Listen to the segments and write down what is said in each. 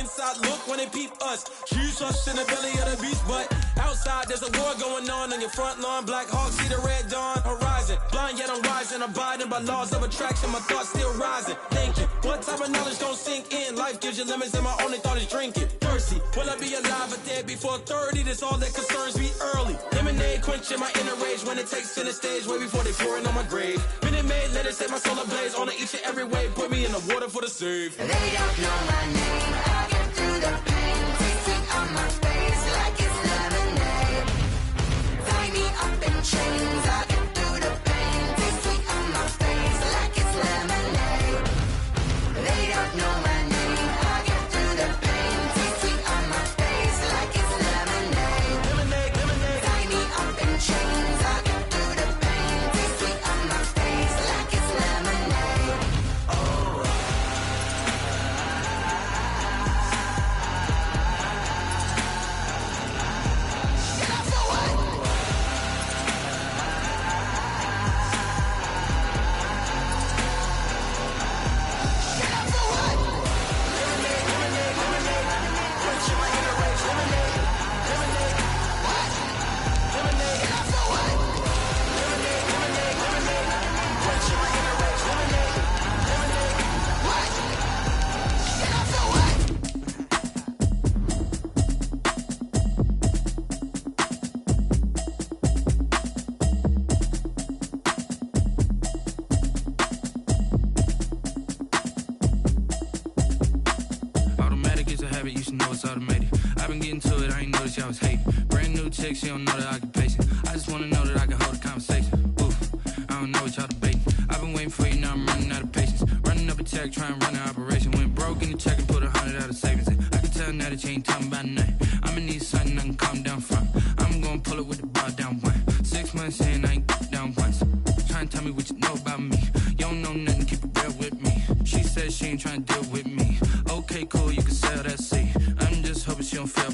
inside look when they peep us. Huge us in the belly of the beast, but outside there's a war going on your front lawn. Black Hawk see the red dawn horizon. Blind yet I'm rising, abiding by laws of attraction. My thoughts still rising. Thinking, what type of knowledge gon' sink in? Life gives you lemons and my only thought is drinking. Thirsty, will I be alive or dead before 30? That's all that concerns me early. Lemonade quenching my inner rage when it takes center stage way before they pour it on my grave. Minute Maid, let it set my soul ablaze on each and every way. Put me in the water for the save. They don't know my name. I get through the pain. Taste it on my face like it's lemonade. Tie me up in chains. I get through the pain. Taste it on my face like it's lemonade. They don't know my name. I get through the pain. Taste it on my face like it's lemonade. Lemonade, lemonade. Tie me up in chains. I get through the pain. Taste it on my face like it's lemonade. Automatic is a habit, you should know it's automated. I've been getting to it, I ain't noticed y'all was hating. Brand new chick, she don't know the occupation. I just wanna know that I can hold a conversation. Oof, I don't know what y'all debating. I've been waiting for you, now I'm running out of patience. Running up a check, trying to run an operation. Went broke in the check and put 100 out of savings in. I can tell now that you ain't talking about nothing. I'ma need something I can calm down from. I'm gonna pull it with the bar down one. 6 months in, I ain't down once. Trying to tell me what you know about me. You don't know nothing, keep it real with me. She said she ain't trying to deal with me. Okay, cool, you can sell that seat. I'm just hoping she don't fail.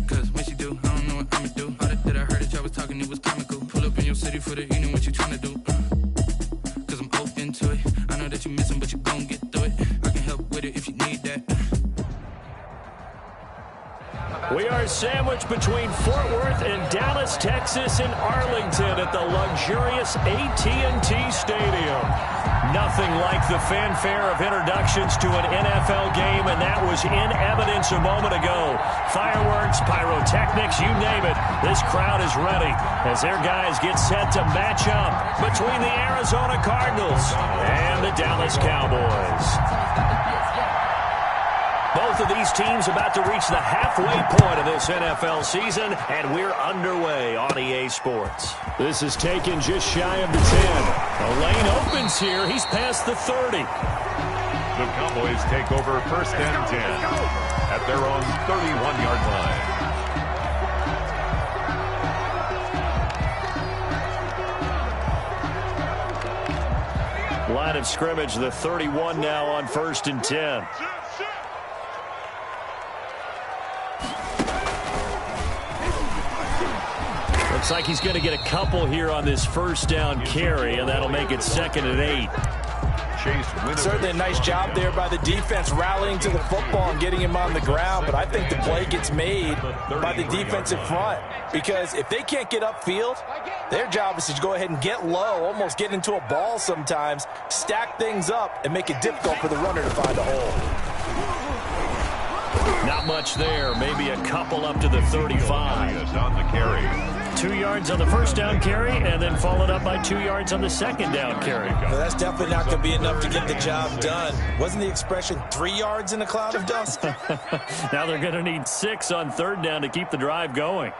Cause when she do, I don't know what I'ma do. All that I heard that y'all was talking, it was comical. Pull up in your city for the evening, what you trying to do? Cause I'm open to it. I know that you missing, but you gon' get through it. I can help with it if you need that. We are sandwiched between Fort Worth and Dallas, Texas, and Arlington at the luxurious AT&T Stadium. Nothing like the fanfare of introductions to an NFL game, and that was in evidence a moment ago. Fireworks, pyrotechnics, you name it. This crowd is ready as their guys get set to match up between the Arizona Cardinals and the Dallas Cowboys. Both of these teams about to reach the halfway point of this NFL season, and we're underway on EA Sports. This is taken just shy of the 10. The lane opens here. He's past the 30. The Cowboys take over first and 10 at their own 31-yard line. Line of scrimmage, the 31 now on first and 10. Looks like he's going to get a couple here on this first down carry, and that'll make it 2nd and 8. Certainly a nice job there by the defense rallying to the football and getting him on the ground, but I think the play gets made by the defensive front because if they can't get upfield, their job is to go ahead and get low, almost get into a ball sometimes, stack things up, and make it difficult for the runner to find a hole. Not much there, maybe a couple up to the 35. On the carry. 2 yards on the first down carry, and then followed up by 2 yards on the second down carry. Well, that's definitely not going to be enough to get the job done. Wasn't the expression 3 yards in a cloud of dust? Now they're going to need 6 on third down to keep the drive going.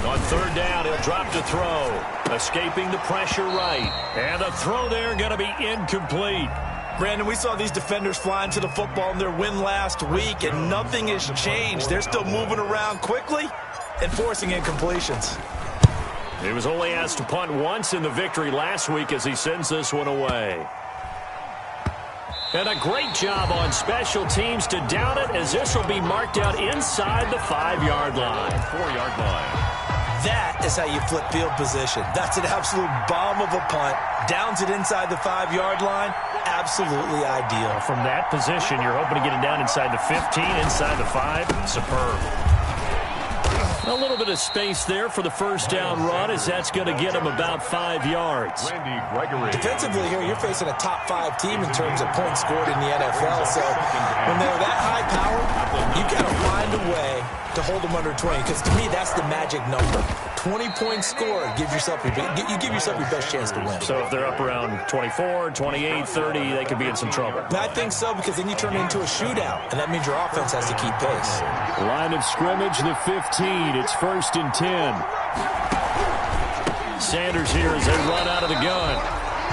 On third down, he'll drop to throw. Escaping the pressure right. And the throw there going to be incomplete. Brandon, we saw these defenders flying to the football in their win last week, and nothing has changed. They're still moving around quickly and forcing incompletions. He was only asked to punt once in the victory last week as he sends this one away. And a great job on special teams to down it as this will be marked out inside the 5-yard line. 4-yard line. That is how you flip field position. That's an absolute bomb of a punt. Downs it inside the 5-yard line. Absolutely ideal. From that position, you're hoping to get it down inside the 15, inside the 5. Superb. A little bit of space there for the first down run, as that's going to get him about 5 yards. Defensively here, you're facing a top 5 team in terms of points scored in the NFL. So when they're that high power, you've got to find a way to hold them under 20, because to me, that's the magic number. 20 points scored, you give yourself your best chance to win. So if they're up around 24, 28, 30, they could be in some trouble. I think so, because then you turn it into a shootout, and that means your offense has to keep pace. Line of scrimmage, the 15. It's 1st and 10. Sanders here as they run out of the gun.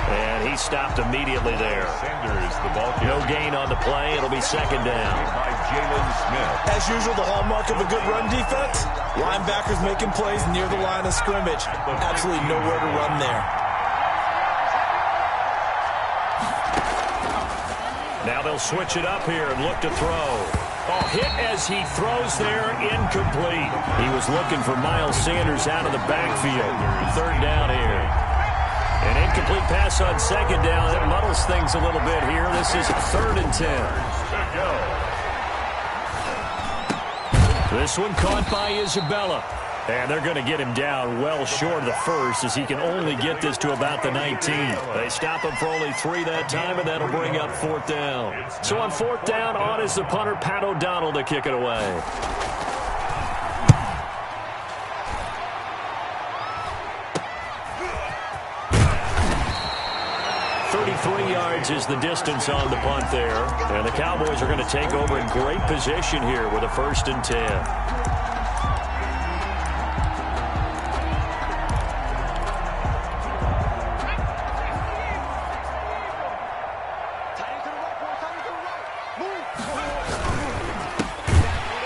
And he stopped immediately there. Sanders, the ball No gain on the play. It'll be 2nd down. by Jalen Smith. As usual, the hallmark of a good run defense, linebackers making plays near the line of scrimmage. Absolutely nowhere to run there. Now they'll switch it up here and look to throw. Oh, hit as he throws there, incomplete. He was looking for Miles Sanders out of the backfield. 3rd down here. An incomplete pass on 2nd down. That muddles things a little bit here. This is 3rd and 10. This one caught by Isabella. And they're going to get him down well short of the 1st, as he can only get this to about the 19. They stop him for only 3 that time, and that'll bring up 4th down. So on 4th down, on is the punter, Pat O'Donnell, to kick it away. 33 yards is the distance on the punt there. And the Cowboys are going to take over in great position here with a 1st and 10.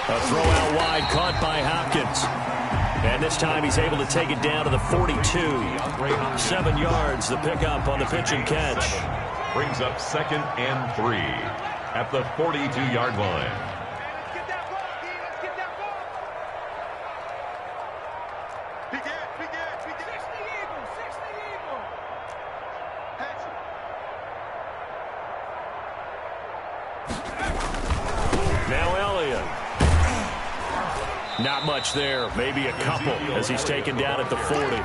A throw out wide caught by Hopkins. And this time he's able to take it down to the 42. 7 yards, the pickup on the pitch and catch. Brings up 2nd and 3 at the 42-yard line. Now Elliott. Not much there, maybe a couple, as he's taken down at the 40.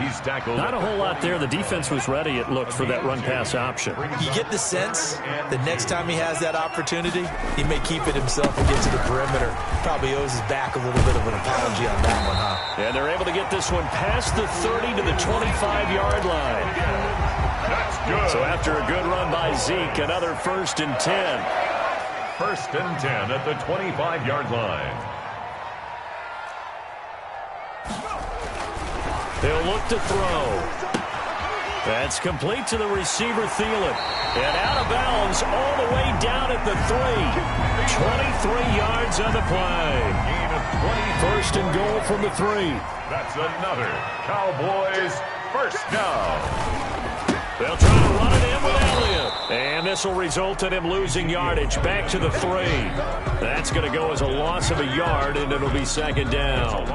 He's tackled. Not a whole lot there. The defense was ready, it looked, for that run-pass option. You get the sense that next time he has that opportunity, he may keep it himself and get to the perimeter. Probably owes his back a little bit of an apology on that one, huh? And they're able to get this one past the 30 to the 25-yard line. That's good. So after a good run by Zeke, another 1st and 10. 1st and 10 at the 25-yard line. They'll look to throw. That's complete to the receiver, Thielen. And out of bounds all the way down at the 3. 23 yards on the play. Gain of 20. 1st and goal from the 3. That's another Cowboys 1st down. They'll try to run it in with Elliott. And this will result in him losing yardage back to the 3. That's going to go as a loss of a yard, and it'll be 2nd down.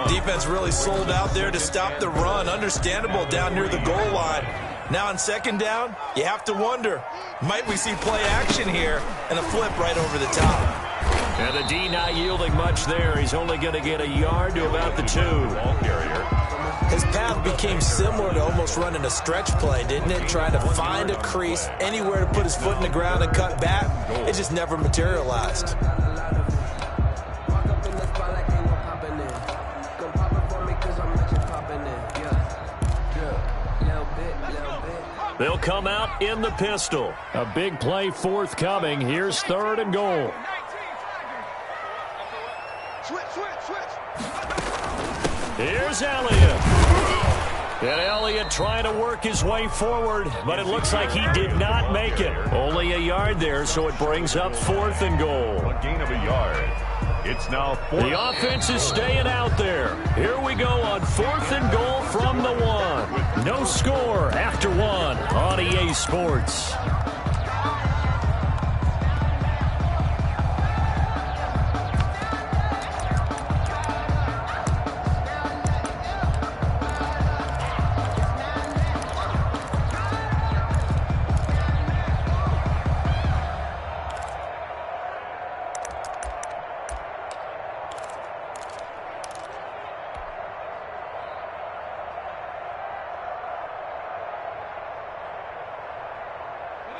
Defense really sold out there to stop the run. Understandable down near the goal line. Now on 2nd down, you have to wonder, might we see play action here and a flip right over the top? And the D not yielding much there. He's only going to get a yard to about the 2. Ball carrier. His path became similar to almost running a stretch play, didn't it? Trying to find a crease, anywhere to put his foot in the ground and cut back. It just never materialized. They'll come out in the pistol. A big play forthcoming. Here's 3rd and goal. Here's Elliott. And Elliott trying to work his way forward, but it looks like he did not make it. Only a yard there, so it brings up 4th and goal. A gain of a yard. It's now 4th. The offense is staying out there. Here we go on 4th and goal from the 1. No score after 1 on EA Sports.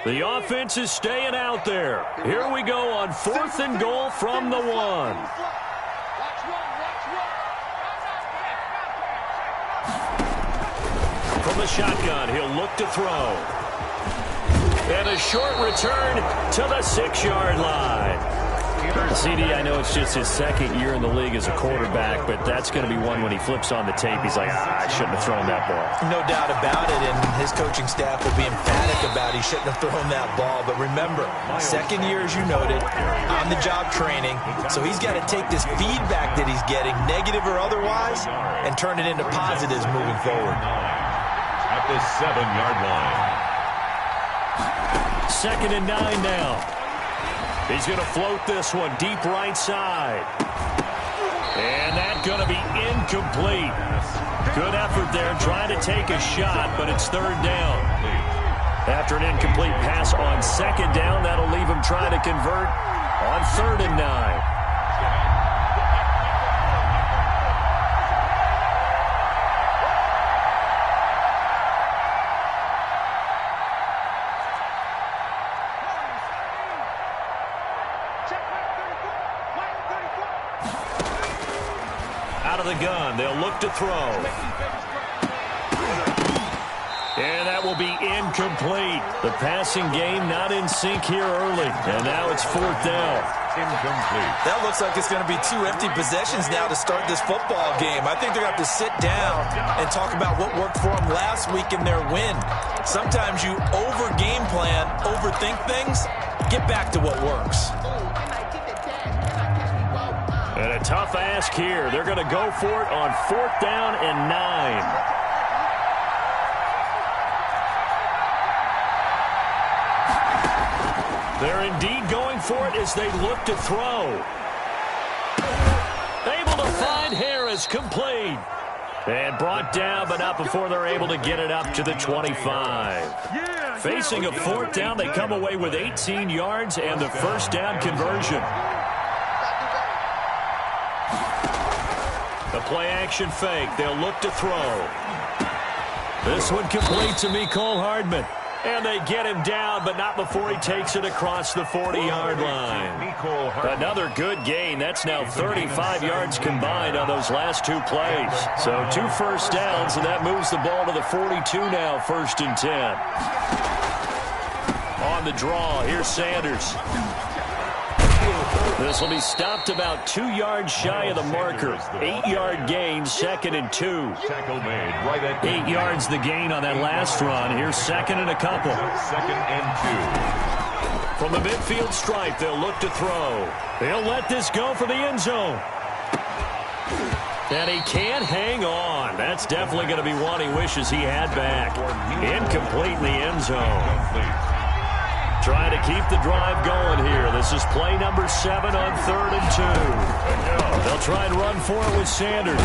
The offense is staying out there. Here we go on 4th and goal from the 1. From the shotgun, he'll look to throw. And a short return to the 6-yard line. CD, I know it's just his 2nd year in the league as a quarterback, but that's going to be one when he flips on the tape. He's like, I shouldn't have thrown that ball. No doubt about it, and his coaching staff will be emphatic about he shouldn't have thrown that ball. But remember, 2nd year, as you noted, on-the-job training, so he's got to take this feedback that he's getting, negative or otherwise, and turn it into positives moving forward. At the 7-yard line. 2nd and 9 now. He's going to float this one deep right side. And that's going to be incomplete. Good effort there trying to take a shot, but it's 3rd down. After an incomplete pass on 2nd down, that'll leave him trying to convert on 3rd and 9. Out of the gun, they'll look to throw. And that will be incomplete. The passing game not in sync here early. And now it's 4th down. Incomplete. That looks like it's going to be 2 empty possessions now to start this football game. I think they're going to have to sit down and talk about what worked for them last week in their win. Sometimes you over-game plan, overthink things. Get back to what works. And a tough ask here. They're going to go for it on 4th down and 9. They're indeed going for it as they look to throw. Able to find Harris, complete. And brought down, but not before they're able to get it up to the 25. Facing a 4th down, they come away with 18 yards and the 1st down conversion. The play-action fake. They'll look to throw. This one complete to Mecole Hardman. And they get him down, but not before he takes it across the 40-yard line. Another good gain. That's now 35 yards combined on those last 2 plays. So 2 first downs, and that moves the ball to the 42 now, 1st and 10. On the draw, here's Sanders. This will be stopped about 2 yards shy of the marker. 8-yard gain, 2nd and 2. 8 yards the gain on that last run. Here's 2nd and a couple. 2nd and 2. From the midfield stripe, they'll look to throw. They'll let this go for the end zone. And he can't hang on. That's definitely going to be one he wishes he had back. Incomplete in the end zone. Trying to keep the drive going here. This is play number 7 on 3rd and 2. They'll try and run for it with Sanders.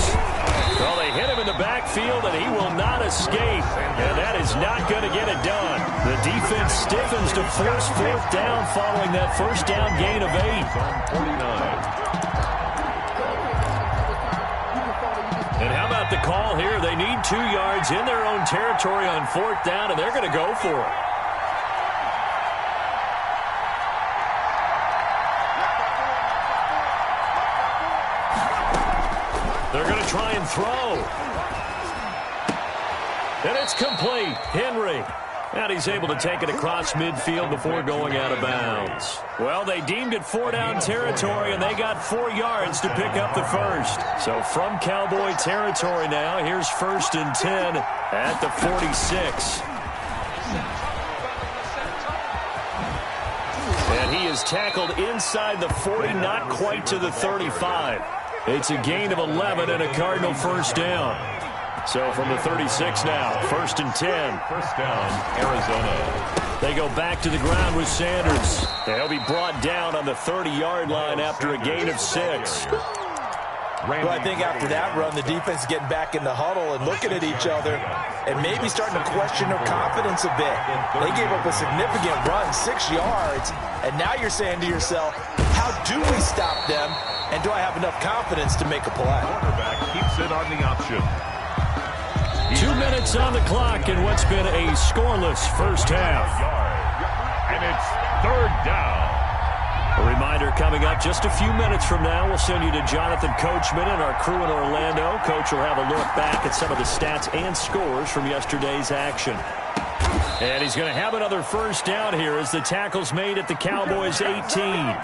Well, they hit him in the backfield, and he will not escape. And that is not going to get it done. The defense stiffens to force 4th down following that 1st down gain of 8. And how about the call here? They need 2 yards in their own territory on 4th down, and they're going to go for it. They're going to try and throw. And it's complete. Henry. And he's able to take it across midfield before going out of bounds. Well, they deemed it 4-down territory, and they got 4 yards to pick up the 1st. So from Cowboy territory now, here's 1st and 10 at the 46. And he is tackled inside the 40, not quite to the 35. It's a gain of 11 and a Cardinal 1st down. So from the 36 now, 1st and 10. 1st down, Arizona. They go back to the ground with Sanders. They'll be brought down on the 30-yard line after a gain of 6. Well, I think after that run, the defense is getting back in the huddle and looking at each other and maybe starting to question their confidence a bit. They gave up a significant run, 6 yards, and now you're saying to yourself, how do we stop them, and do I have enough confidence to make a play? Quarterback keeps it on the option. 2 minutes on the clock in what's been a scoreless 1st half. And it's third down. A reminder coming up just a few minutes from now. We'll send you to Jonathan Coachman and our crew in Orlando. Coach will have a look back at some of the stats and scores from yesterday's action. And he's going to have another first down here as the tackle's made at the Cowboys' 18.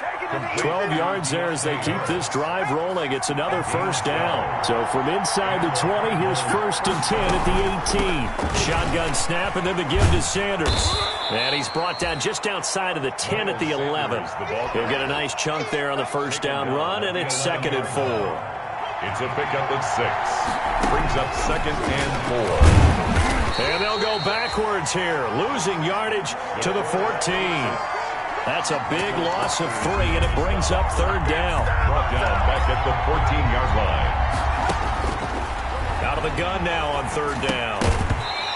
12 yards there as they keep this drive rolling. It's another first down. So from inside the 20, here's first and 10 at the 18. Shotgun snap and then the give to Sanders. And he's brought down just outside of the 10 at the 11. He'll get a nice chunk there on the first down run, and it's 2nd and 4. It's a pickup of 6. Brings up 2nd and 4. And they'll go backwards here, losing yardage to the 14. That's a big loss of 3, and it brings up third down. Brought down back at the 14-yard line. Out of the gun now on third down.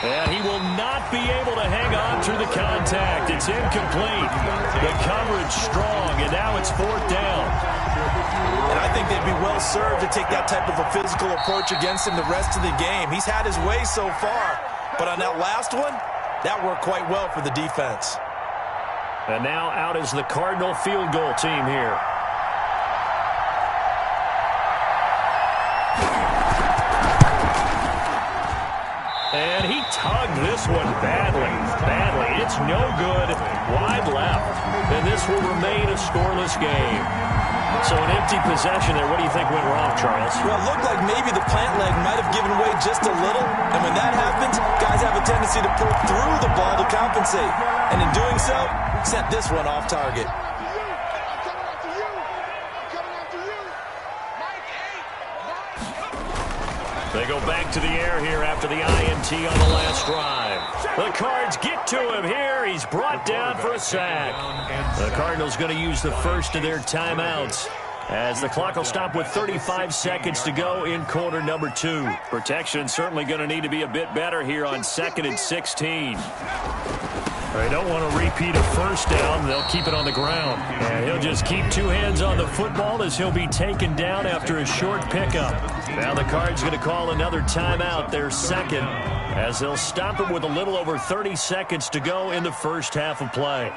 And he will not be able to hang on through the contact. It's incomplete. The coverage strong, and now it's 4th down. And I think they'd be well served to take that type of a physical approach against him the rest of the game. He's had his way so far, but on that last one, that worked quite well for the defense. And now out is the Cardinal field goal team here. And he tugged this one badly. It's no good. Wide left. And this will remain a scoreless game. So an empty possession there. What do you think went wrong, Charles? Well, it looked like maybe the plant leg might have given way just a little. And when that happens, guys have a tendency to pull through the ball to compensate. And in doing so, sent this one off target. They go back to the air here after the INT on the last drive. The Cards get to him here. He's brought down for a sack. The Cardinals going to use the first of their timeouts as the clock will stop with 35 seconds to go in quarter number 2. Protection certainly going to need to be a bit better here on 2nd and 16. They don't want to repeat a first down. They'll keep it on the ground. And he'll just keep 2 hands on the football as he'll be taken down after a short pickup. Now the Cards going to call another timeout, their second, as they'll stop it with a little over 30 seconds to go in the first half of play.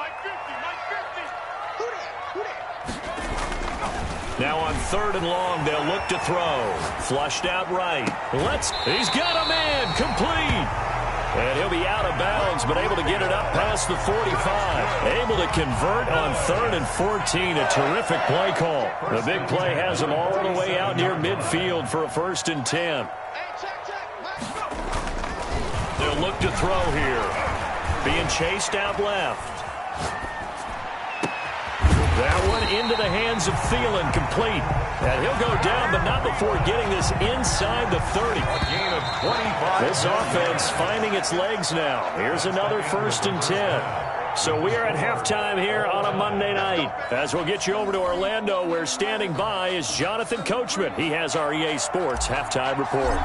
Now on 3rd and long, they'll look to throw. Flushed out right. He's got a man, complete. And he'll be out of bounds, but able to get it up past the 45. Able to convert on 3rd and 14. A terrific play call. The big play has him all the way out near midfield for a 1st and 10. They'll look to throw here. Being chased out left. That one into the hands of Thielen, complete. And he'll go down, but not before getting this inside the 30. A gain of 25. This offense finding its legs now. Here's another 1st and 10. So we are at halftime here on a Monday night. As we'll get you over to Orlando, where standing by is Jonathan Coachman. He has our EA Sports halftime report.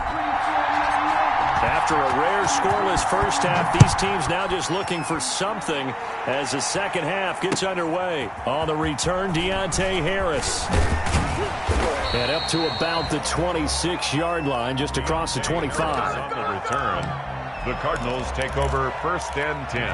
After a rare scoreless first half, these teams now just looking for something as the second half gets underway. On the return, Deontay Harris. And up to about the 26-yard line, just across the 25. On the return, the Cardinals take over 1st and 10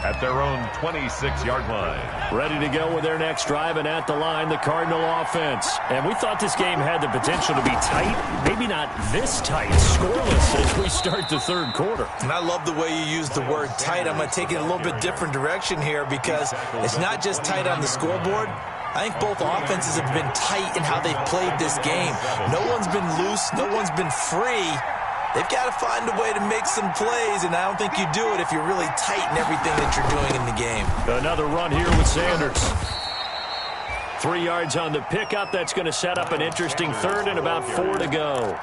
at their own 26-yard line. Ready to go with their next drive, and at the line, the Cardinal offense. And we thought this game had the potential to be tight. Maybe not this tight, scoreless as we start the 3rd quarter. And I love the way you use the word tight. I'm going to take it a little bit different direction here because it's not just tight on the scoreboard. I think both offenses have been tight in how they've played this game. No one's been loose. No one's been free. They've got to find a way to make some plays, and I don't think you do it if you're really tight in everything that you're doing in the game. Another run here with Sanders. 3 yards on the pickup. That's going to set up an interesting 3rd and about 4 to go.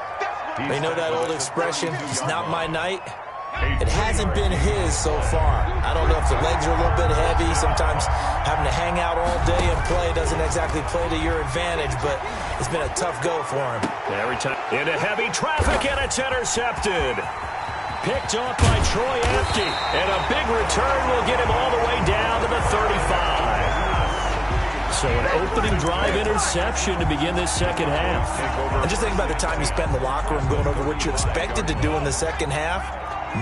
They know that old expression, it's not my night. It hasn't been his so far. I don't know if the legs are a little bit heavy. Sometimes having to hang out all day and play doesn't exactly play to your advantage, but it's been a tough go for him. Every time into heavy traffic, and it's intercepted. Picked off by Troy Apke, and a big return will get him all the way down to the 35. So an opening drive interception to begin this second half. And just think about the time you spend in the locker room going over what you expected to do in the second half.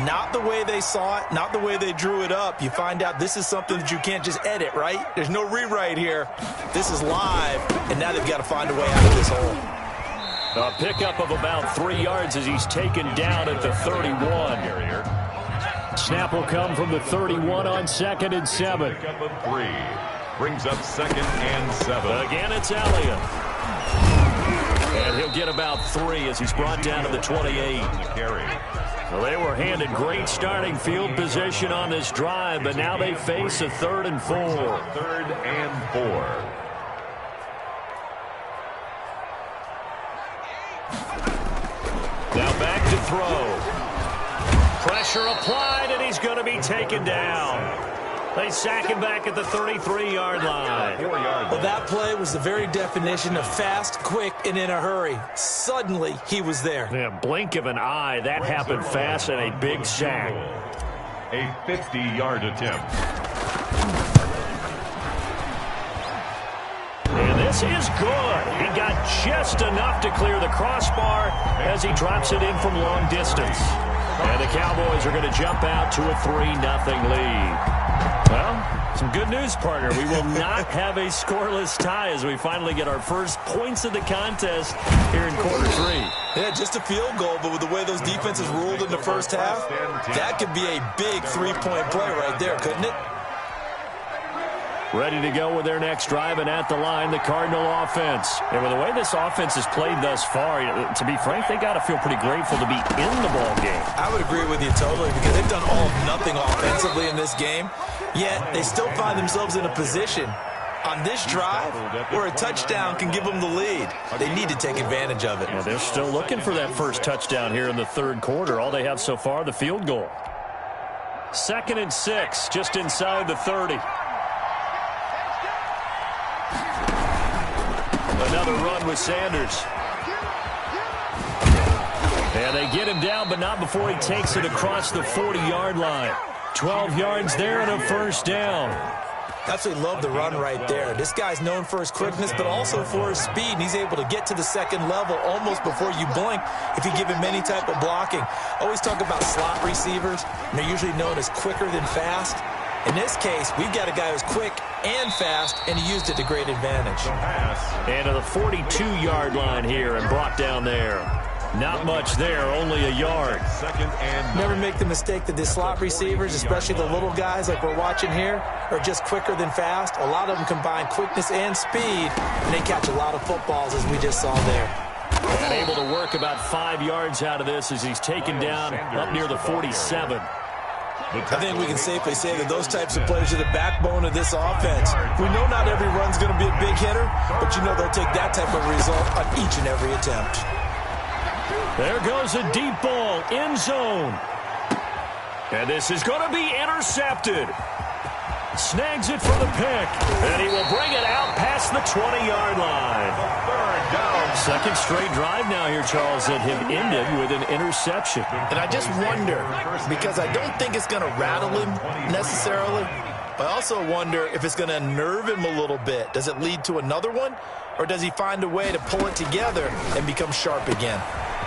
Not the way they saw it, not the way they drew it up. You find out this is something that you can't just edit, right? There's no rewrite here. This is live, and now they've got to find a way out of this hole. A pickup of about 3 yards as he's taken down at the 31. Snap will come from the 31 on 2nd and 7. Pickup of 3. Brings up 2nd and 7. Again, it's Elliott. And he'll get about 3 as he's brought down to the 28. Well, they were handed great starting field position on this drive, but now they face a 3rd and 4. 3rd and 4. Now back to throw. Pressure applied, and he's going to be taken down. They sack him back at the 33-yard line. Well, that play was the very definition of fast, quick, and in a hurry. Suddenly, he was there. Yeah, blink of an eye, that happened fast, and a big sack. A 50-yard attempt. And this is good. He got just enough to clear the crossbar as he drops it in from long distance. And the Cowboys are going to jump out to a 3-0 lead. Well, some good news, partner. We will not have a scoreless tie as we finally get our first points of the contest here in quarter 3. Yeah, just a field goal, but with the way those defenses ruled in the first half, that could be a big 3-point play right there, couldn't it? Ready to go with their next drive, and at the line, the Cardinal offense. And with the way this offense has played thus far, to be frank, they got to feel pretty grateful to be in the ball game. I would agree with you totally, because they've done all of nothing offensively in this game, yet they still find themselves in a position on this drive where a touchdown can give them the lead. They need to take advantage of it. Well, they're still looking for that first touchdown here in the 3rd quarter. All they have so far, the field goal. 2nd and 6, just inside the 30. Another run with Sanders. And they get him down, but not before he takes it across the 40-yard line. 12 yards there and a first down. Absolutely love the run right there. This guy's known for his quickness, but also for his speed. And he's able to get to the 2nd level almost before you blink if you give him any type of blocking. Always talk about slot receivers, and they're usually known as quicker than fast. In this case, we've got a guy who's quick and fast, and he used it to great advantage. And to the 42-yard line here and brought down there. Not much there, only a yard. Never make the mistake that the slot receivers, especially the little guys like we're watching here, are just quicker than fast. A lot of them combine quickness and speed, and they catch a lot of footballs, as we just saw there. And able to work about 5 yards out of this as he's taken down up near the 47. I think we can safely say that those types of players are the backbone of this offense. We know not every run's going to be a big hitter, but you know they'll take that type of result on each and every attempt. There goes a deep ball, end zone. And this is going to be intercepted. Snags it for the pick, and he will bring it out past the 20-yard line. 3rd down. 2nd straight drive now here, Charles, that have ended with an interception. And I just wonder, because I don't think it's going to rattle him necessarily, but I also wonder if it's going to unnerve him a little bit. Does it lead to another one, or does he find a way to pull it together and become sharp again?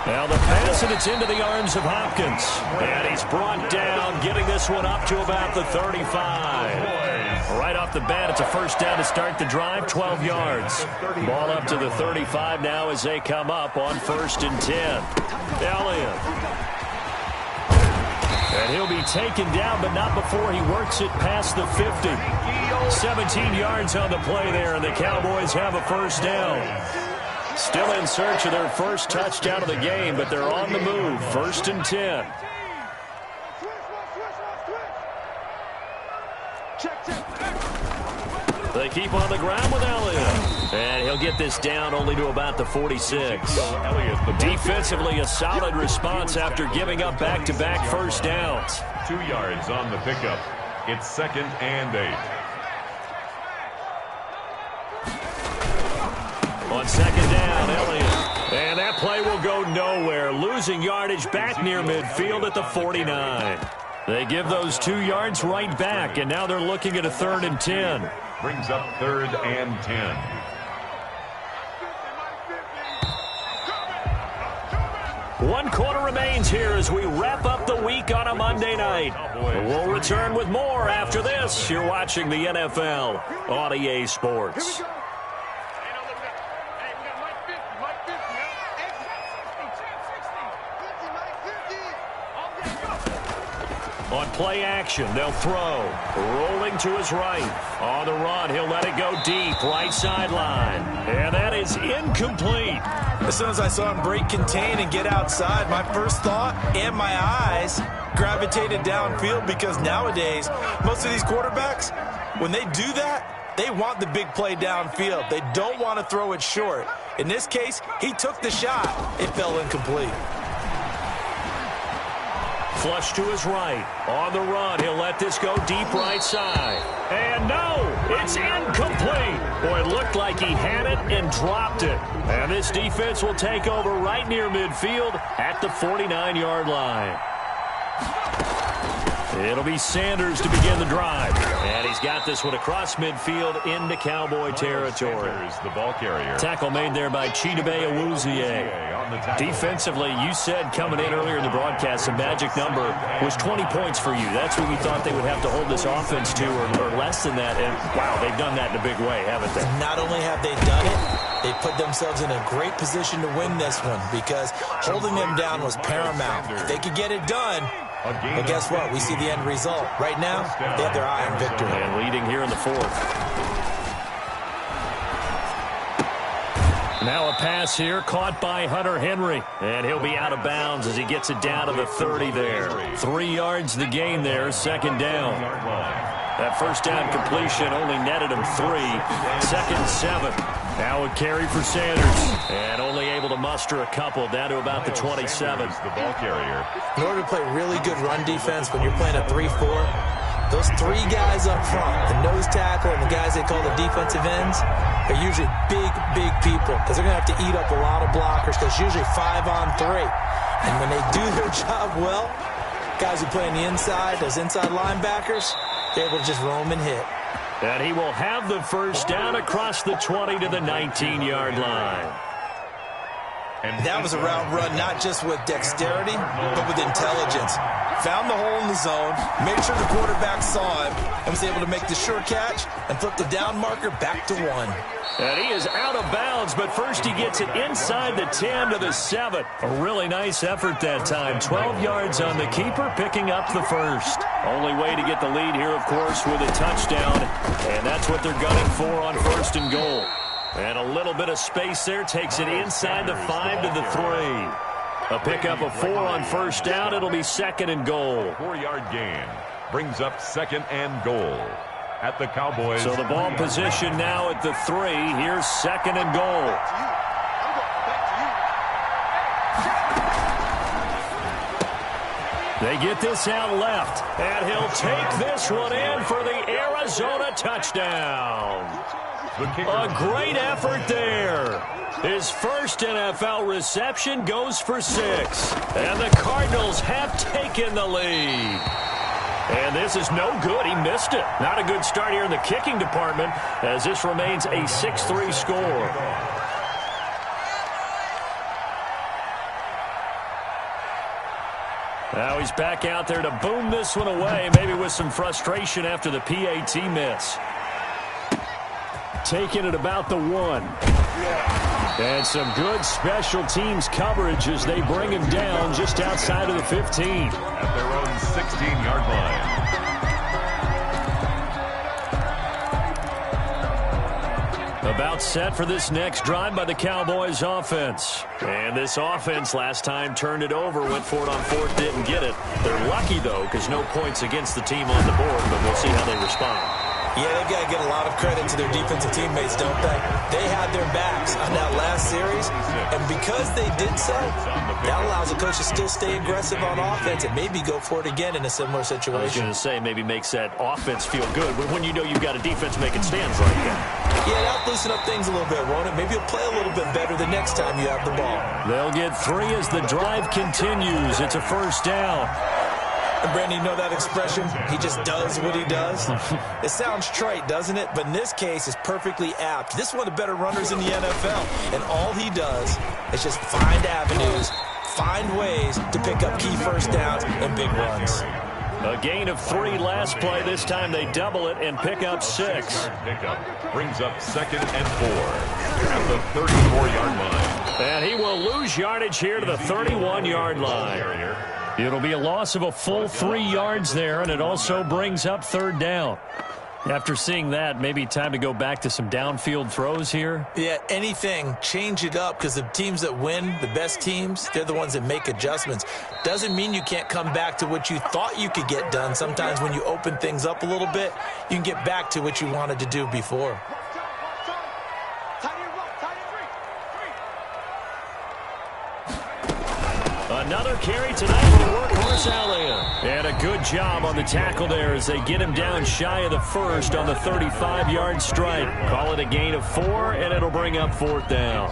Now the pass, and it's into the arms of Hopkins. And he's brought down, getting this one up to about the 35. Right off the bat, it's a first down to start the drive, 12 yards. Ball up to the 35 now as they come up on 1st and 10. Elliott. And he'll be taken down, but not before he works it past the 50. 17 yards on the play there, and the Cowboys have a first down. Still in search of their first touchdown of the game, but they're on the move. 1st and 10. They keep on the ground with Elliott. And he'll get this down only to about the 46. Defensively, a solid response after giving up back-to-back first downs. 2 yards on the pickup. It's 2nd and 8. On 2nd down, Elliott. And that play will go nowhere. Losing yardage back near midfield at the 49. They give those 2 yards right back, and now they're looking at a 3rd and 10. Brings up 3rd and 10. 1 quarter remains here as we wrap up the week on a Monday night. We'll return with more after this. You're watching the NFL on EA Sports. On play action, they'll throw. Rolling to his right. On the run, he'll let it go deep, right sideline. And that is incomplete. As soon as I saw him break contain and get outside, my first thought and my eyes gravitated downfield, because nowadays, most of these quarterbacks, when they do that, they want the big play downfield. They don't want to throw it short. In this case, he took the shot. It fell incomplete. Flush to his right. On the run, he'll let this go deep right side. And no, it's incomplete. Boy, it looked like he had it and dropped it. And this defense will take over right near midfield at the 49-yard line. It'll be Sanders to begin the drive. And he's got this one across midfield into Cowboy territory. Sanders, the ball carrier. Tackle made there by Chidobe Awuzie. Defensively, you said coming in earlier in the broadcast, the magic number was 20 points for you. That's what we thought they would have to hold this offense to, or less than that. And, wow, they've done that in a big way, haven't they? Not only have they done it, they put themselves in a great position to win this one, because holding them down was paramount. If they could get it done, but guess what? We see the end result. Right now, they have their eye on victory. And leading here in the fourth. Now a pass here caught by Hunter Henry. And he'll be out of bounds as he gets it down to the 30 there. 3 yards the gain there, second down. That first down completion only netted him 3. Second and 7. Now a carry for Sanders. And only able to muster a couple down to about the 27. The ball carrier. In order to play really good run defense when you're playing a 3-4, those 3 guys up front, the nose tackle and the guys they call the defensive ends, are usually big people, because they're going to have to eat up a lot of blockers, because usually 5 on 3. And when they do their job well, guys who play on the inside, those inside linebackers, they're able to just roam and hit. And he will have the first down across the 20 to the 19-yard line. And that was a route run not just with dexterity, but with intelligence. Found the hole in the zone, made sure the quarterback saw him, and was able to make the sure catch and flip the down marker back to 1. And he is out of bounds, but first he gets it inside the 10 to the 7. A really nice effort that time. 12 yards on the keeper, picking up the first. Only way to get the lead here, of course, with a touchdown. And that's what they're gunning for on first and goal. And a little bit of space there takes it inside the 5 to the 3. A pickup of 4 on first down. It'll be second and goal. 4-yard gain brings up second and goal at the Cowboys. So the ball position now at the 3. Here's second and goal. They get this out left, and he'll take this one in for the Arizona touchdown. A great effort there. His first NFL reception goes for 6. And the Cardinals have taken the lead. And this is no good. He missed it. Not a good start here in the kicking department, as this remains a 6-3 score. Now he's back out there to boom this one away, maybe with some frustration after the PAT miss. Taking it about the 1. And some good special teams coverage as they bring him down just outside of the 15. At their own 16-yard line. About set for this next drive by the Cowboys offense. And this offense last time turned it over, went for it on 4th, didn't get it. They're lucky, though, because no points against the team on the board, but we'll see how they respond. Yeah, they've got to get a lot of credit to their defensive teammates, don't they? They had their backs on that last series, and because they did so, that allows the coach to still stay aggressive on offense and maybe go for it again in a similar situation. I was going to say, maybe makes that offense feel good, but when you know you've got a defense making stands like that. Yeah, that'll loosen up things a little bit, won't it? Maybe you'll play a little bit better the next time you have the ball. They'll get 3 as the drive continues. It's a first down. And Brandon, you know that expression? He just does what he does. It sounds trite, doesn't it? But in this case, it's perfectly apt. This is one of the better runners in the NFL. And all he does is just find avenues, find ways to pick up key first downs and big runs. A gain of 3 last play. This time they double it and pick up 6. Pickup brings up 2nd and 4 at the 34-yard line. And he will lose yardage here to the 31-yard line. It'll be a loss of a full 3 yards there, and it also brings up 3rd down. After seeing that, maybe time to go back to some downfield throws here. Yeah, anything. Change it up, because the teams that win, the best teams, they're the ones that make adjustments. Doesn't mean you can't come back to what you thought you could get done. Sometimes when you open things up a little bit, you can get back to what you wanted to do before. Another carry tonight for workhorse Elliott. And a good job on the tackle there as they get him down shy of the first on the 35-yard strike. Call it a gain of 4, and it'll bring up 4th down.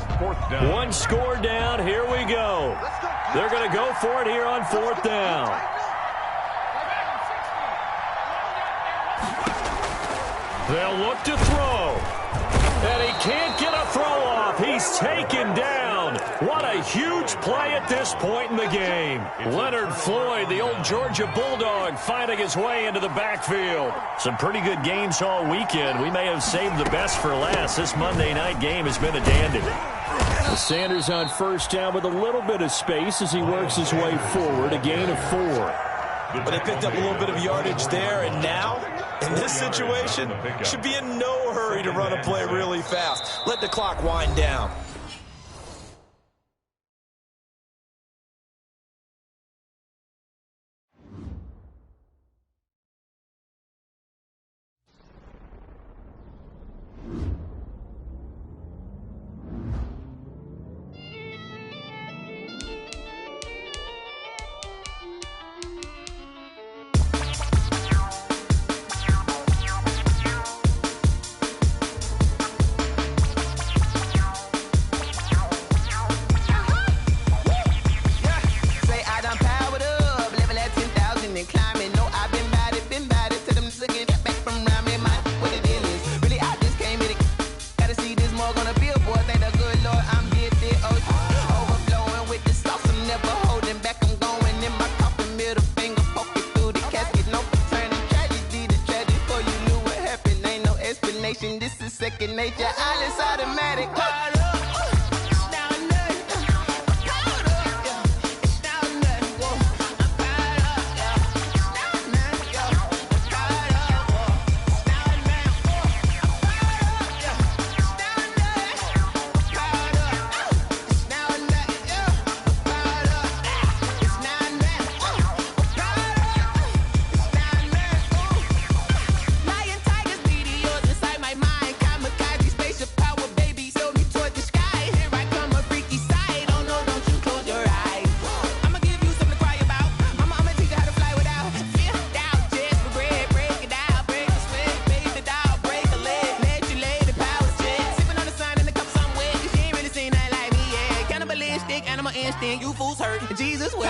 1 score down. Here we go. They're going to go for it here on 4th down. They'll look to throw. And he can't get a throw off. He's taken down. What a huge play at this point in the game. Leonard Floyd, the old Georgia Bulldog, finding his way into the backfield. Some pretty good games all weekend. We may have saved the best for last. This Monday night game has been a dandy. Sanders on 1st down with a little bit of space as he works his way forward. A gain of 4. But they picked up a little bit of yardage there, and now, in this situation, should be in no hurry to run a play really fast. Let the clock wind down. This is second nature. All is automatic. You fools hurt. Jesus will.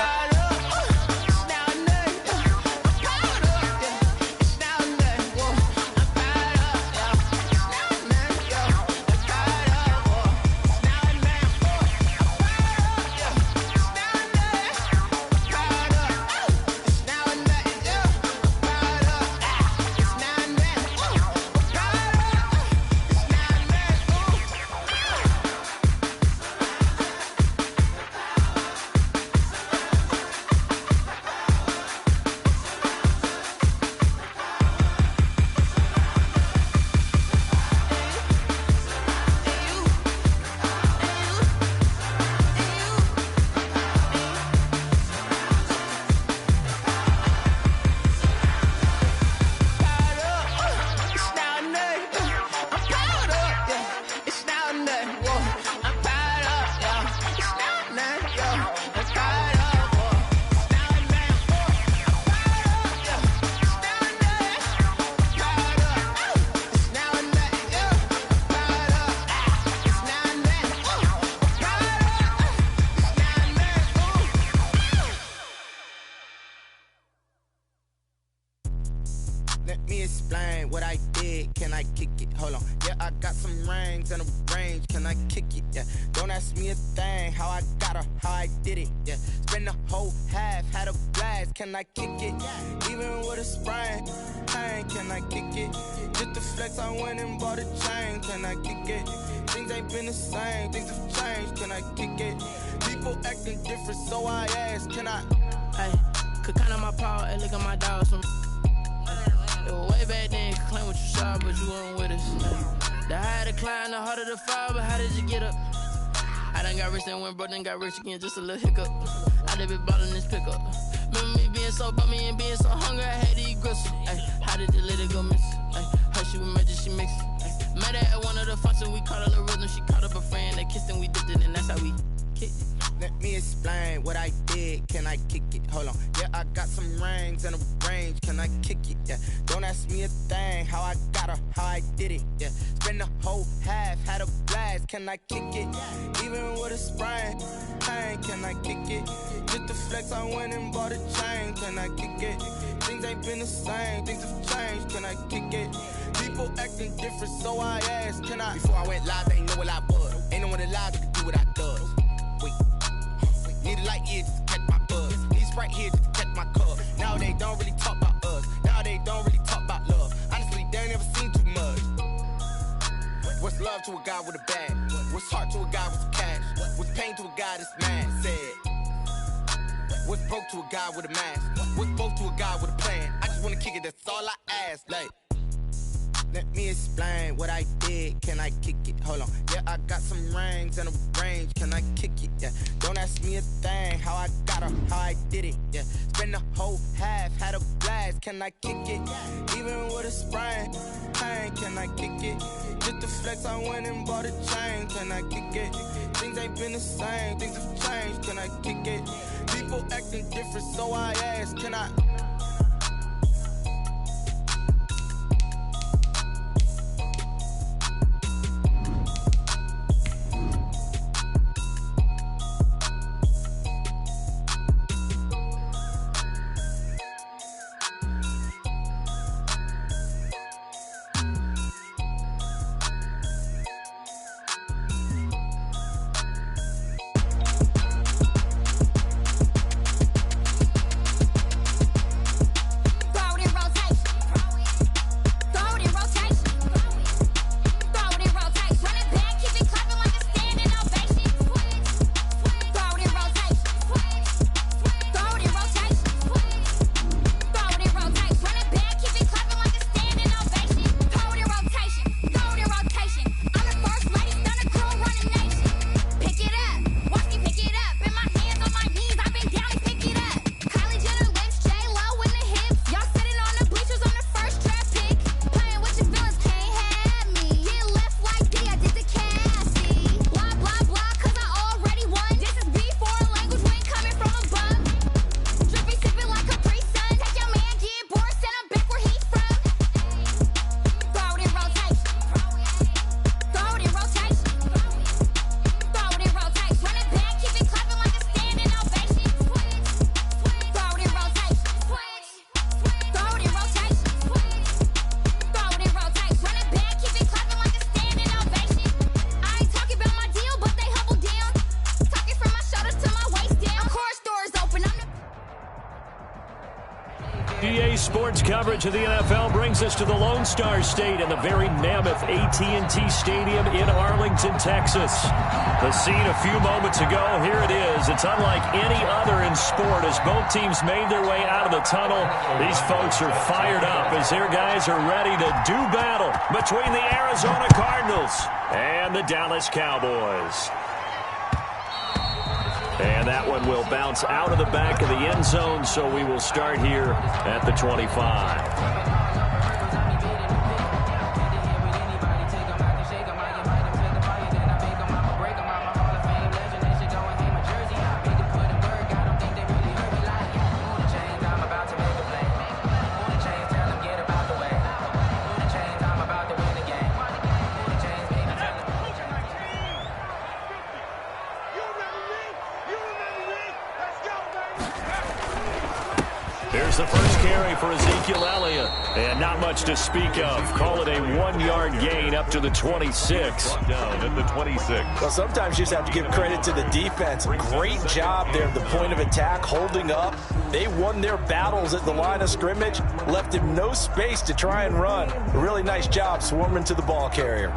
explain what I did. Can I kick it? Hold on. Yeah, I got some rings and a range. Can I kick it? Yeah. Don't ask me a thing. How I got her, how I did it. Yeah. Spend the whole half, had a blast. Can I kick it? Even with a sprain. Pain, can I kick it? Just to flex, I went and bought a chain. Can I kick it? Things ain't been the same. Things have changed. Can I kick it? People acting different, so I ask. Can I? Hey, could count on my power. Hey, look at my dogs from. It was way back then, could claim what you saw, but you weren't with us. The higher the climb, the harder the fall, but how did you get up? I done got rich and went broke, then got rich again, just a little hiccup. I done been ballin' this pickup. Remember me being so bummy and being so hungry, I had to eat gristle. Ay, how did the lady go miss? Ay, her she was magic, she mixed. Met her at one of the functions, we caught her the rhythm, she caught up a friend, they kissed and we dipped it, and that's how we kicked it. Let me explain what I did. Can I kick it? Hold on. Yeah, I got some rings and a range. Can I kick it? Yeah. Don't ask me a thing. How I got her, how I did it. Yeah. Spend the whole half, had a blast. Can I kick it? Even with a sprain. Pain, can I kick it? Just to flex, I went and bought a chain. Can I kick it? Things ain't been the same. Things have changed. Can I kick it? People acting different, so I asked. Can I? Before I went live, they ain't know what I was. Ain't no one alive that could do what I does. Wait. Need a light here just to catch my buzz. Need Sprite here just to catch my cup. Now they don't really talk about us. Now they don't really talk about love. Honestly, they ain't never seen too much. What's love to a guy with a bag? What's heart to a guy with some cash? What's pain to a guy that's mad? Said. What's broke to a guy with a mask? What's both to a guy with a plan? I just wanna kick it, that's all I ask. Like, let me explain what I did. Can I kick it? Hold on. Yeah, I got some rings and a range. Can I kick it? Yeah. Don't ask me a thing. How I got her, how I did it. Yeah. Spend the whole half, had a blast. Can I kick it? Even with a sprain. Pain, can I kick it? Just to flex, I went and bought a chain. Can I kick it? Things ain't been the same. Things have changed. Can I kick it? People acting different, so I ask. Can I? Sports coverage of the NFL brings us to the Lone Star State and the very mammoth AT&T Stadium in Arlington, Texas. The scene a few moments ago, here it is. It's unlike any other in sport as both teams made their way out of the tunnel. These folks are fired up as their guys are ready to do battle between the Arizona Cardinals and the Dallas Cowboys. And that one will bounce out of the back of the end zone, so we will start here at the 25. Here's the first kick carry for Ezekiel Elliott. And not much to speak of. Call it a 1-yard gain up to the 26. Down at the 26. Well, sometimes you just have to give credit to the defense. Great job there at the point of attack, holding up. They won their battles at the line of scrimmage, left him no space to try and run. A really nice job swarming to the ball carrier.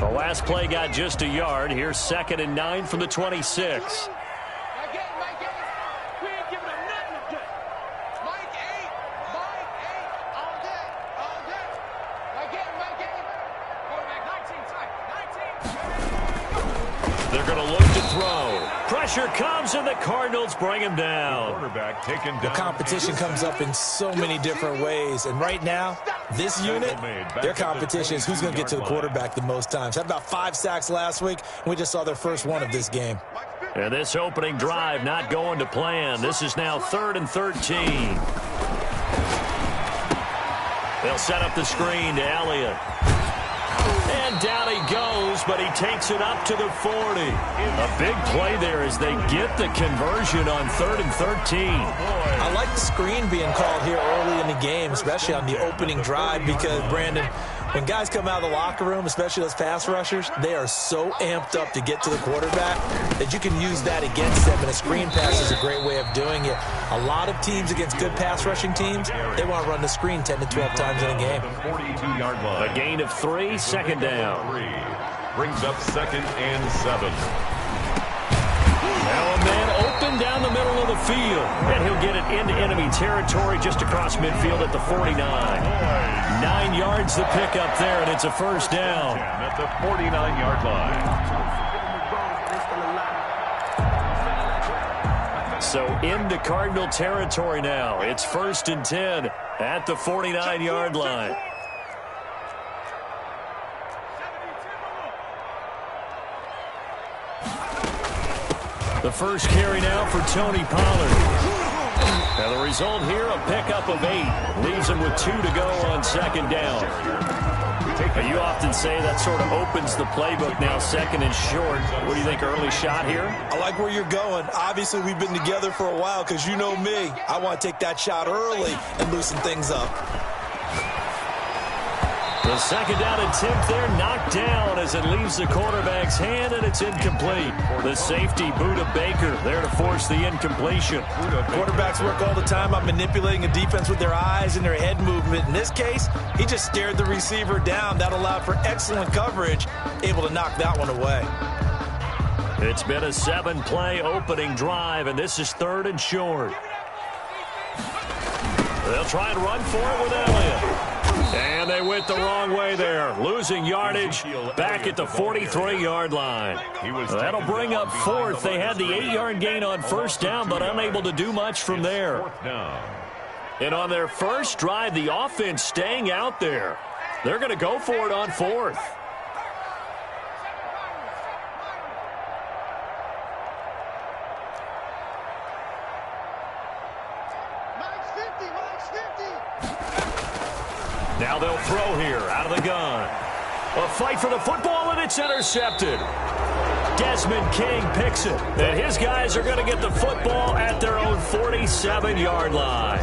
The last play got just a yard. Here's 2nd and 9 from the 26. They're going to look to throw. Pressure comes, and the Cardinals bring him down. Quarterback taken down. The competition comes up in so many different ways. And right now, this unit, their competition is who's going to get to the quarterback the most times. Had about 5 sacks last week, and we just saw their first one of this game. And this opening drive not going to plan. This is now 3rd and 13. They'll set up the screen to Elliott. And down he goes, but he takes it up to the 40. A big play there as they get the conversion on 3rd and 13. I like the screen being called here early in the game, especially on the opening drive, because, Brandon, when guys come out of the locker room, especially those pass rushers, they are so amped up to get to the quarterback that you can use that against them, and a screen pass is a great way of doing it. A lot of teams against good pass rushing teams, they want to run the screen 10 to 12 times in a game. 42-yard line. A gain of 3, 2nd down. Brings up 2nd and 7. Now a man open down the middle of the field, and he'll get it into enemy territory just across midfield at the 49. 9 yards the pickup there, and it's a 1st down. At the 49-yard line. So into Cardinal territory now. It's 1st and 10 at the 49-yard line. The first carry now for Tony Pollard. Now the result here, a pickup of 8. Leaves him with 2 to go on 2nd down. Now you often say that sort of opens the playbook now, 2nd and short. What do you think, early shot here? I like where you're going. Obviously, we've been together for a while because you know me. I want to take that shot early and loosen things up. The 2nd down attempt there knocked down as it leaves the quarterback's hand, and it's incomplete. The safety, Buda Baker, there to force the incompletion. Quarterbacks work all the time on manipulating a defense with their eyes and their head movement. In this case, he just stared the receiver down. That allowed for excellent coverage, able to knock that one away. It's been a 7-play opening drive, and this is 3rd and short. They'll try and run for it with Elliott. And they went the wrong way there, losing yardage back at the 43-yard line. That'll bring up 4th. They had the 8-yard gain on 1st down, but unable to do much from there. And on their first drive, the offense staying out there. They're going to go for it on 4th. Now they'll throw here out of the gun. A fight for the football, and it's intercepted. Desmond King picks it. And his guys are going to get the football at their own 47-yard line.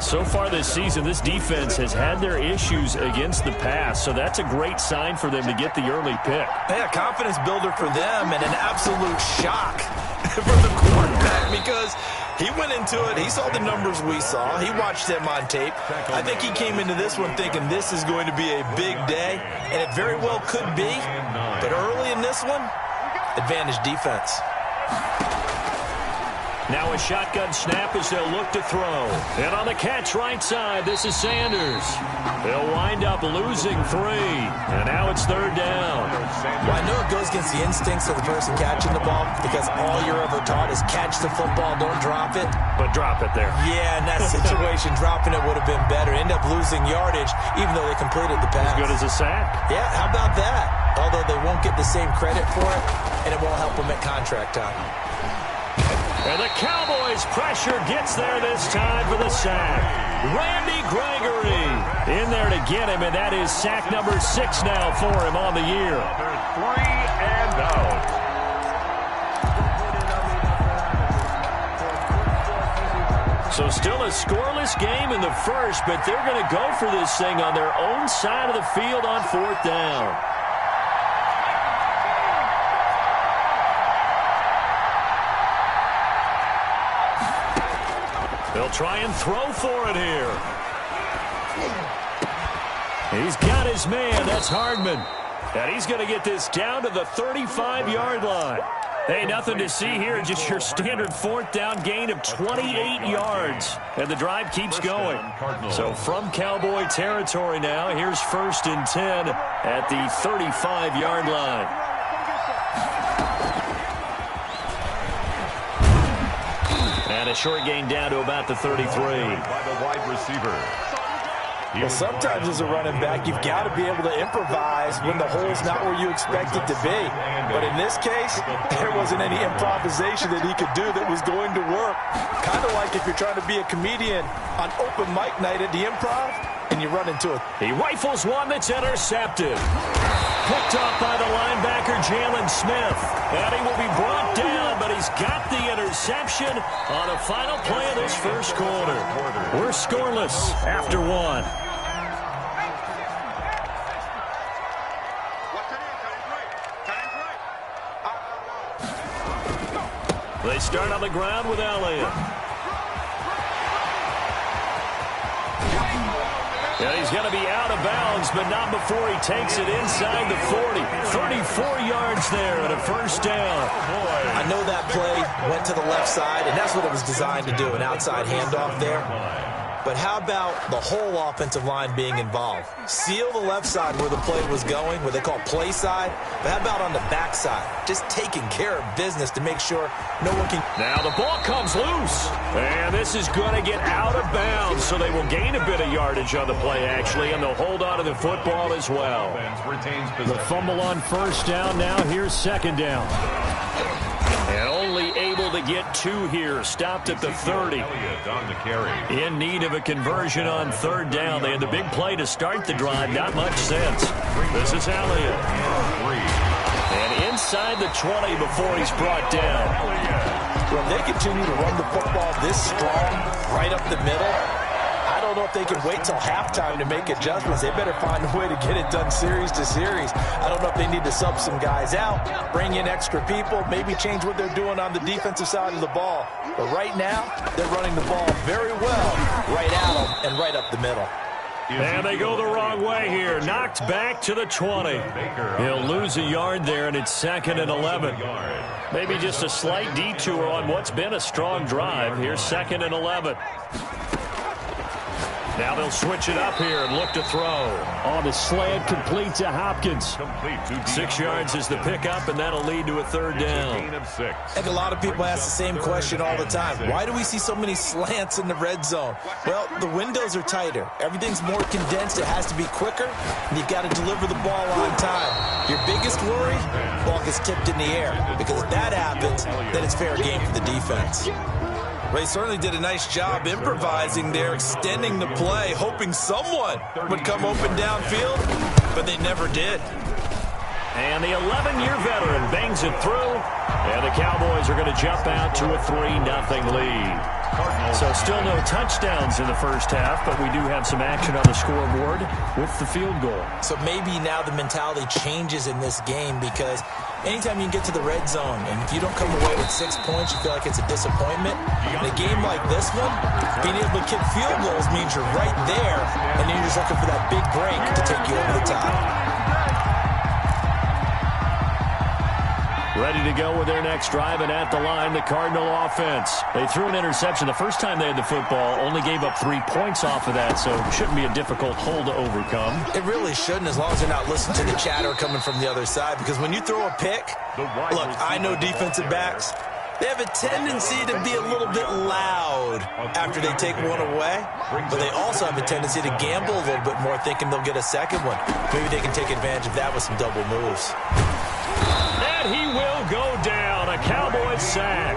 So far this season, this defense has had their issues against the pass, so that's a great sign for them to get the early pick. Yeah, confidence builder for them and an absolute shock for the quarterback because he went into it. He saw the numbers we saw. He watched them on tape. I think he came into this one thinking this is going to be a big day, and it very well could be. But early in this one, advantage defense. Now a shotgun snap as they'll look to throw. And on the catch right side, this is Sanders. They'll wind up losing 3. And now it's 3rd down. Well, I know it goes against the instincts of the person catching the ball because all you're ever taught is catch the football, don't drop it. But drop it there. Yeah, in that situation, dropping it would have been better. End up losing yardage, even though they completed the pass. As good as a sack. Yeah, how about that? Although they won't get the same credit for it, and it won't help them at contract time. And the Cowboys' pressure gets there this time for the sack. Randy Gregory in there to get him, and that is sack number 6 now for him on the year. 3 and out. So still a scoreless game in the first, but they're going to go for this thing on their own side of the field on 4th down. They'll try and throw for it here. He's got his man. That's Hardman. And he's going to get this down to the 35-yard line. Hey, nothing to see here. Just your standard 4th down gain of 28 yards. And the drive keeps going. So from Cowboy territory now, here's 1st and 10 at the 35-yard line. And a short gain down to about the 33. By the wide receiver. Well, sometimes as a running back, you've got to be able to improvise when the hole's not where you expect it to be. But in this case, there wasn't any improvisation that he could do that was going to work. Kind of like if you're trying to be a comedian on open mic night at the Improv and you run into it. He rifles one that's intercepted. Picked off by the linebacker, Jalen Smith. And he will be brought down, but he's got the interception on a final play of this first quarter. We're scoreless after 1. They start on the ground with Elliott. And he's going to be out of bounds, but not before he takes it inside the 40. 34 yards there and a 1st down. I know that play went to the left side, and that's what it was designed to do, an outside handoff there. But how about the whole offensive line being involved? Seal the left side where the play was going, what they call play side. But how about on the back side? Just taking care of business to make sure no one can... Now the ball comes loose. And this is going to get out of bounds, so they will gain a bit of yardage on the play, actually, and they'll hold on to the football as well. The fumble on 1st down. Now here's 2nd down. And only able to get 2 here. Stopped at the 30. In need of a conversion on 3rd down. They had the big play to start the drive. Not much sense. This is Elliott. And inside the 20 before he's brought down. Well, they continue to run the football this strong, right up the middle. I don't know if they can wait till halftime to make adjustments. They better find a way to get it done series to series. I don't know if they need to sub some guys out, bring in extra people, maybe change what they're doing on the defensive side of the ball. But right now, they're running the ball very well right at them and right up the middle. And they go the wrong way here. Knocked back to the 20. He'll lose a yard there, and it's 2nd and 11. Maybe just a slight detour on what's been a strong drive. Here's 2nd and 11. Now they'll switch it up here and look to throw. On the slant, complete to Hopkins. 6 yards is the pickup, and that'll lead to a 3rd down. I think a lot of people ask the same question all the time. Why do we see so many slants in the red zone? Well, the windows are tighter. Everything's more condensed. It has to be quicker, and you've got to deliver the ball on time. Your biggest worry, ball gets tipped in the air, because if that happens, then it's fair game for the defense. They certainly did a nice job improvising there, extending the play, hoping someone would come open downfield, but they never did. And the 11-year veteran bangs it through, and the Cowboys are going to jump out to a 3-0 lead. So still no touchdowns in the first half, but we do have some action on the scoreboard with the field goal. So maybe now the mentality changes in this game, because anytime you can get to the red zone, and if you don't come away with 6 points, you feel like it's a disappointment. In a game like this one, being able to kick field goals means you're right there, and then you're just looking for that big break to take you over the top. Ready to go with their next drive, and at the line, the Cardinal offense. They threw an interception the first time they had the football, only gave up 3 points off of that, so it shouldn't be a difficult hole to overcome. It really shouldn't, as long as they're not listening to the chatter coming from the other side, because when you throw a pick, look, I know defensive backs, they have a tendency to be a little bit loud after they take one away, but they also have a tendency to gamble a little bit more, thinking they'll get a second one. Maybe they can take advantage of that with some double moves. He will go down. A Cowboy sack.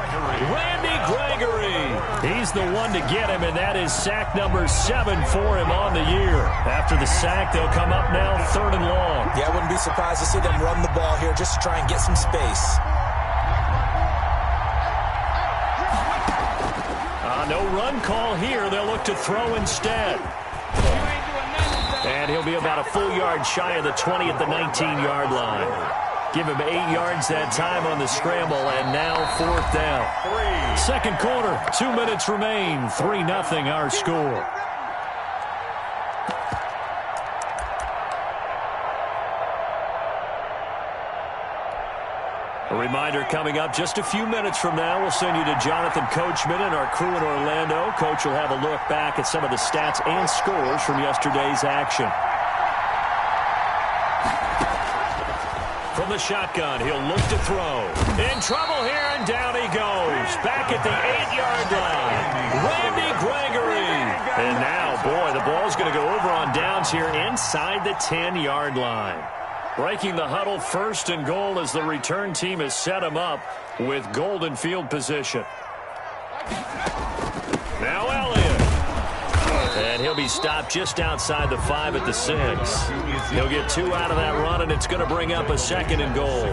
Randy Gregory. He's the one to get him, and that is sack number 7 for him on the year. After the sack, they'll come up now 3rd and long. Yeah, I wouldn't be surprised to see them run the ball here just to try and get some space. No run call here. They'll look to throw instead. And he'll be about a full yard shy of the 20 at the 19-yard line. Give him 8 yards that time on the scramble, and now 4th down. Second quarter, 2 minutes remain. 3-0 our score. A reminder coming up just a few minutes from now, we'll send you to Jonathan Coachman and our crew in Orlando. Coach will have a look back at some of the stats and scores from yesterday's action. From the shotgun, he'll look to throw. In trouble here, and down he goes. Back at the 8-yard line. Randy Gregory. And now, boy, the ball's going to go over on downs here inside the 10-yard line. Breaking the huddle, 1st and goal as the return team has set him up with golden field position. Now Elliott. And he'll be stopped just outside the 5 at the 6. He'll get 2 out of that run, and it's going to bring up a 2nd and goal.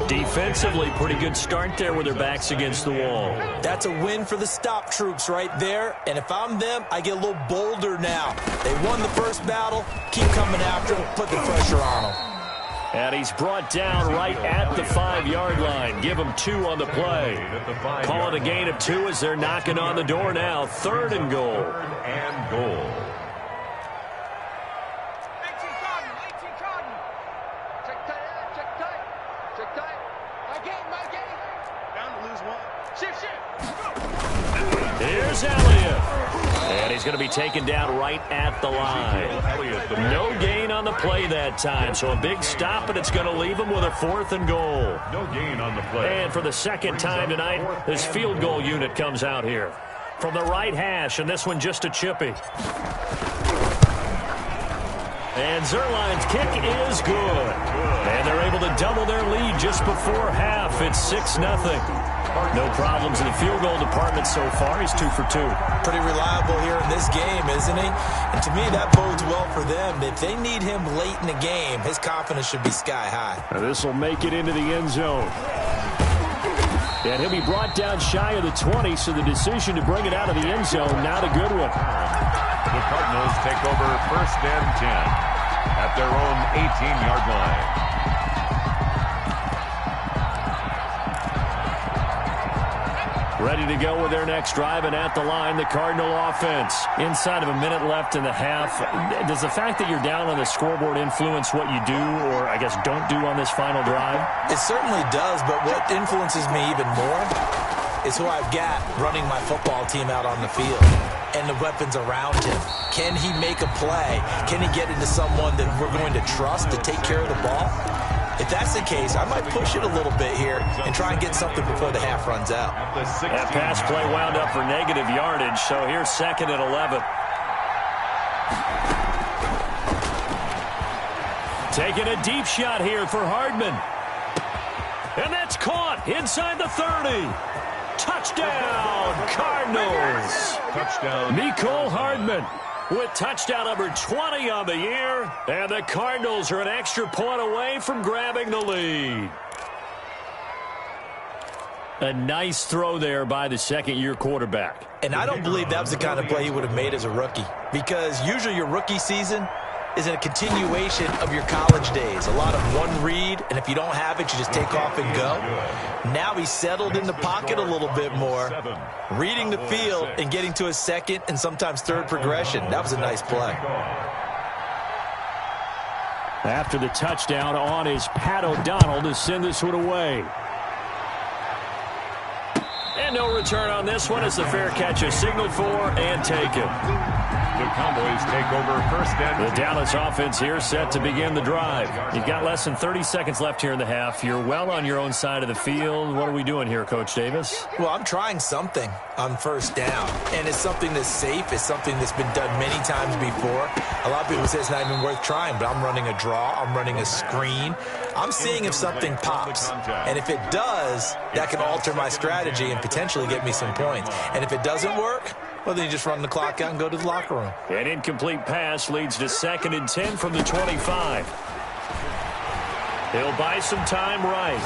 Defensively, pretty good start there with their backs against the wall. That's a win for the stop troops right there. And if I'm them, I get a little bolder now. They won the first battle. Keep coming after them. Put the pressure on them. And he's brought down right at the 5-yard line. Give him 2 on the play. Call it a gain of 2 as they're knocking on the door now. 3rd and goal. 3rd and goal. Here's Elliott. And he's going to be taken down right at the line. No gain on the play that time. So a big stop, and it's going to leave him with a 4th and goal. No gain on the play. And for the second time tonight, this field goal unit comes out here. From the right hash, and this one just a chippy. And Zerline's kick is good. And they're able to double their lead just before half. It's 6-0. No problems in the field goal department so far. He's 2 for 2. Pretty reliable here in this game, isn't he? And to me, that bodes well for them. If they need him late in the game, his confidence should be sky high. Now this will make it into the end zone. And he'll be brought down shy of the 20, so the decision to bring it out of the end zone, not a good one. The Cardinals take over 1st and 10 at their own 18-yard line. Ready to go with their next drive, and at the line, the Cardinal offense. Inside of a minute left in the half, does the fact that you're down on the scoreboard influence what you do, or I guess don't do on this final drive? It certainly does, but what influences me even more is who I've got running my football team out on the field and the weapons around him. Can he make a play? Can he get into someone that we're going to trust to take care of the ball? If that's the case, I might push it a little bit here and try and get something before the half runs out. That pass play wound up for negative yardage, so here's 2nd and 11. Taking a deep shot here for Hardman. And that's caught inside the 30. Touchdown, Cardinals. Touchdown. Mecole Hardman with touchdown number 20 on the year. And the Cardinals are an extra point away from grabbing the lead. A nice throw there by the second-year quarterback. And I don't believe that was the kind of play he would have made as a rookie, because usually your rookie season is a continuation of your college days. A lot of one read, and if you don't have it, you just take off and go. Now he's settled in the pocket a little bit more, reading the field and getting to a second and sometimes third progression. That was a nice play. After the touchdown, on is Pat O'Donnell to send this one away. And no return on this one as the fair catch is signaled for and taken. The Cowboys take over 1st and 10. The Dallas offense here set to begin the drive. You've got less than 30 seconds left here in the half. You're well on your own side of the field. What are we doing here, Coach Davis? Well, I'm trying something on 1st down, and it's something that's safe. It's something that's been done many times before. A lot of people say it's not even worth trying, but I'm running a draw. I'm running a screen. I'm seeing if something pops, and if it does, that can alter my strategy and potentially get me some points. And if it doesn't work, well, then you just run the clock out and go to the locker room. An incomplete pass leads to 2nd and 10 from the 25. He'll buy some time right.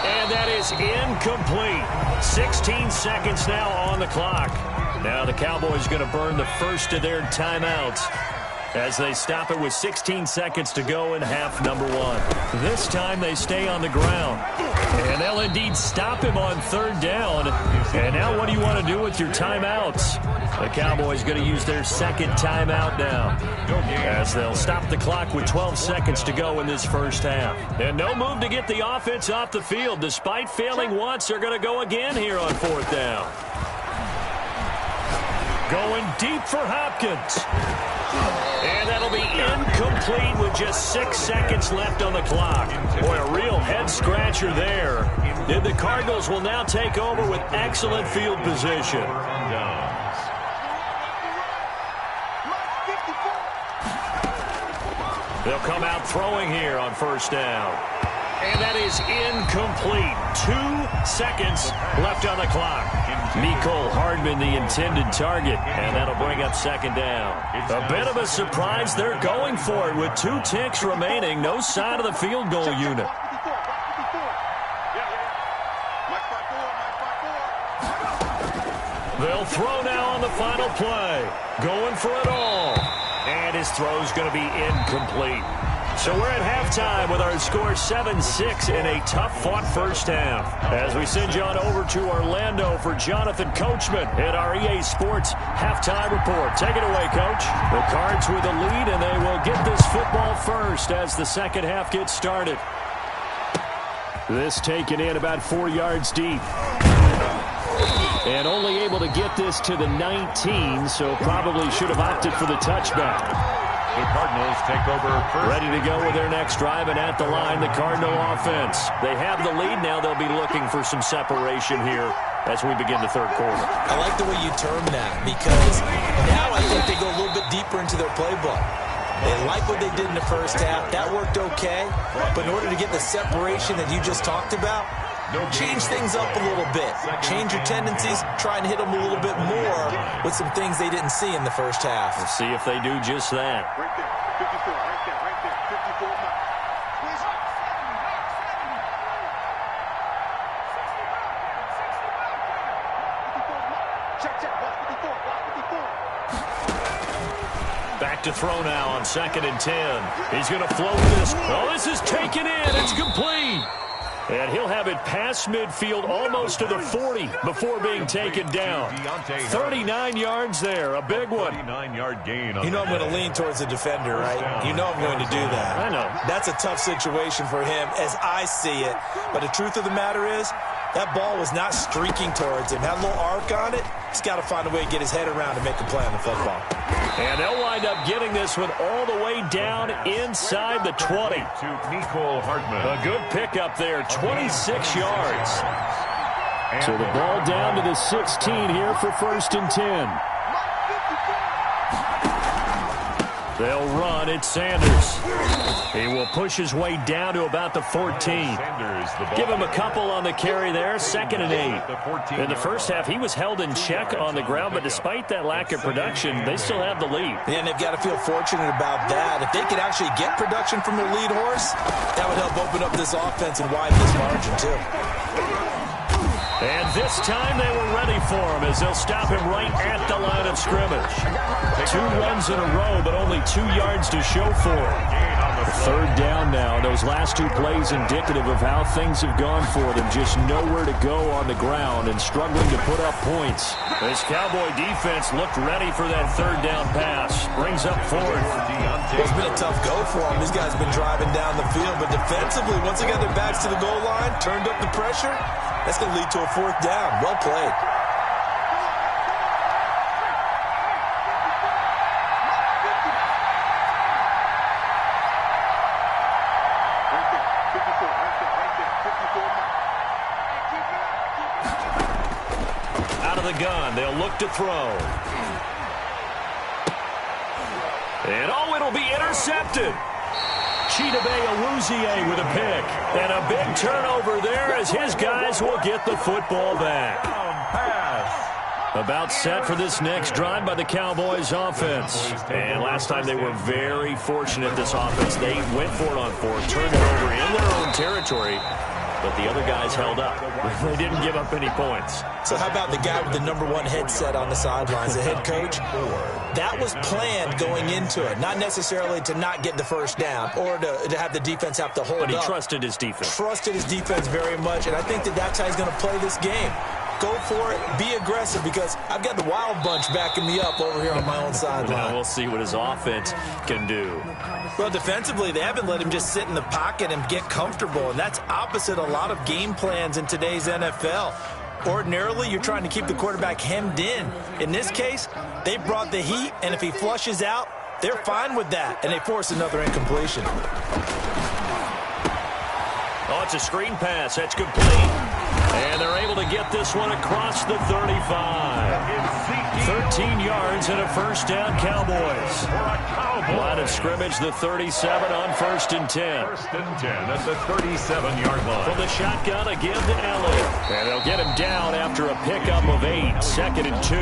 And that is incomplete. 16 seconds now on the clock. Now the Cowboys going to burn the first of their timeouts as they stop it with 16 seconds to go in half number one. This time they stay on the ground. And they'll indeed stop him on third down. And now what do you want to do with your timeouts? The Cowboys going to use their second timeout now as they'll stop the clock with 12 seconds to go in this first half. And no move to get the offense off the field. Despite failing once, they're going to go again here on fourth down. Going deep for Hopkins. And that'll be incomplete with just 6 seconds left on the clock. Boy, a real head-scratcher there. And the Cardinals will now take over with excellent field position. They'll come out throwing here on first down. And that is incomplete. 2 seconds left on the clock. Mecole Hardman, the intended target, and that'll bring up second down. A bit of a surprise. They're going for it with 2 ticks remaining. No sign of the field goal unit. They'll throw now on the final play. Going for it all. And his throw's going to be incomplete. So we're at halftime with our score 7-6 in a tough-fought first half. As we send you on over to Orlando for Jonathan Coachman at our EA Sports halftime report. Take it away, Coach. The Cards with the lead, and they will get this football first as the second half gets started. This taken in about 4 yards deep. And only able to get this to the 19, so probably should have opted for the touchback. The Cardinals take over first. Ready to go with their next drive, and at the line, the Cardinal offense. They have the lead now. They'll be looking for some separation here as we begin the third quarter. I like the way you term that because now I think they go a little bit deeper into their playbook. They like what they did in the first half. That worked okay. But in order to get the separation that you just talked about, change things up a little bit. Change your tendencies. Try and hit them a little bit more with some things they didn't see in the first half. We'll see if they do just that. Right there, 54, right there, 54 miles. Back to throw now on 2nd and 10. He's going to float this. Oh, this is taken in. It's complete. And he'll have it past midfield almost to the 40 before being taken down. 39 yards there, a big one. 39-yard gain. You know I'm going to lean towards the defender, right? You know I'm going to do that. I know. That's a tough situation for him as I see it. But the truth of the matter is, that ball was not streaking towards him. Had a little arc on it. He's got to find a way to get his head around to make a play on the football. And they'll wind up getting this one all the way down inside the 20. To Mecole Hardman. A good pickup there, 26 yards. So the ball down to the 16 here for 1st and 10. They'll run. It's Sanders. He will push his way down to about the 14. Give him a couple on the carry there. 2nd and 8. In the first half, he was held in check on the ground, but despite that lack of production, they still have the lead. Yeah, and they've got to feel fortunate about that. If they could actually get production from their lead horse, that would help open up this offense and widen this margin, too. And this time they were ready for him as they'll stop him right at the line of scrimmage. 2 runs in a row, but only 2 yards to show for it. Third down now. Those last 2 plays indicative of how things have gone for them. Just nowhere to go on the ground and struggling to put up points. This Cowboy defense looked ready for that third down pass. Brings up 4th. It's been a tough go for them. These guys have been driving down the field, but defensively, once they got their backs to the goal line, turned up the pressure, that's going to lead to a 4th down. Well played. Out of the gun, they'll look to throw. And oh, it'll be intercepted. Chidobe Awuzie with a pick. And a big turnover there as his guys will get the football back. About set for this next drive by the Cowboys offense. And last time they were very fortunate, this offense. They went for it on 4th, turned it over in their own territory. but the other guys held up. They didn't give up any points. So how about the guy with the #1 headset on the sidelines, the head coach? That was planned going into it, not necessarily to not get the first down or to have the defense have to hold up. But he trusted his defense. Trusted his defense very much, and I think that's how he's going to play this game. Go for it. Be aggressive, because I've got the wild bunch backing me up over here on my own sideline. Now we'll see what his offense can do. Well, defensively, they haven't let him just sit in the pocket and get comfortable, and that's opposite a lot of game plans in today's NFL. Ordinarily, you're trying to keep the quarterback hemmed in. In this case, they brought the heat, and if he flushes out, they're fine with that, and they force another incompletion. Oh, it's a screen pass. That's complete. And they're able to get this one across the 35. 13 yards and a first down, Cowboys. Line of scrimmage, the 37 on 1st and 10. 1st and 10 at the 37-yard line. From the shotgun, again to Elliott. And they'll get him down after a pickup of 8. 2nd and 2.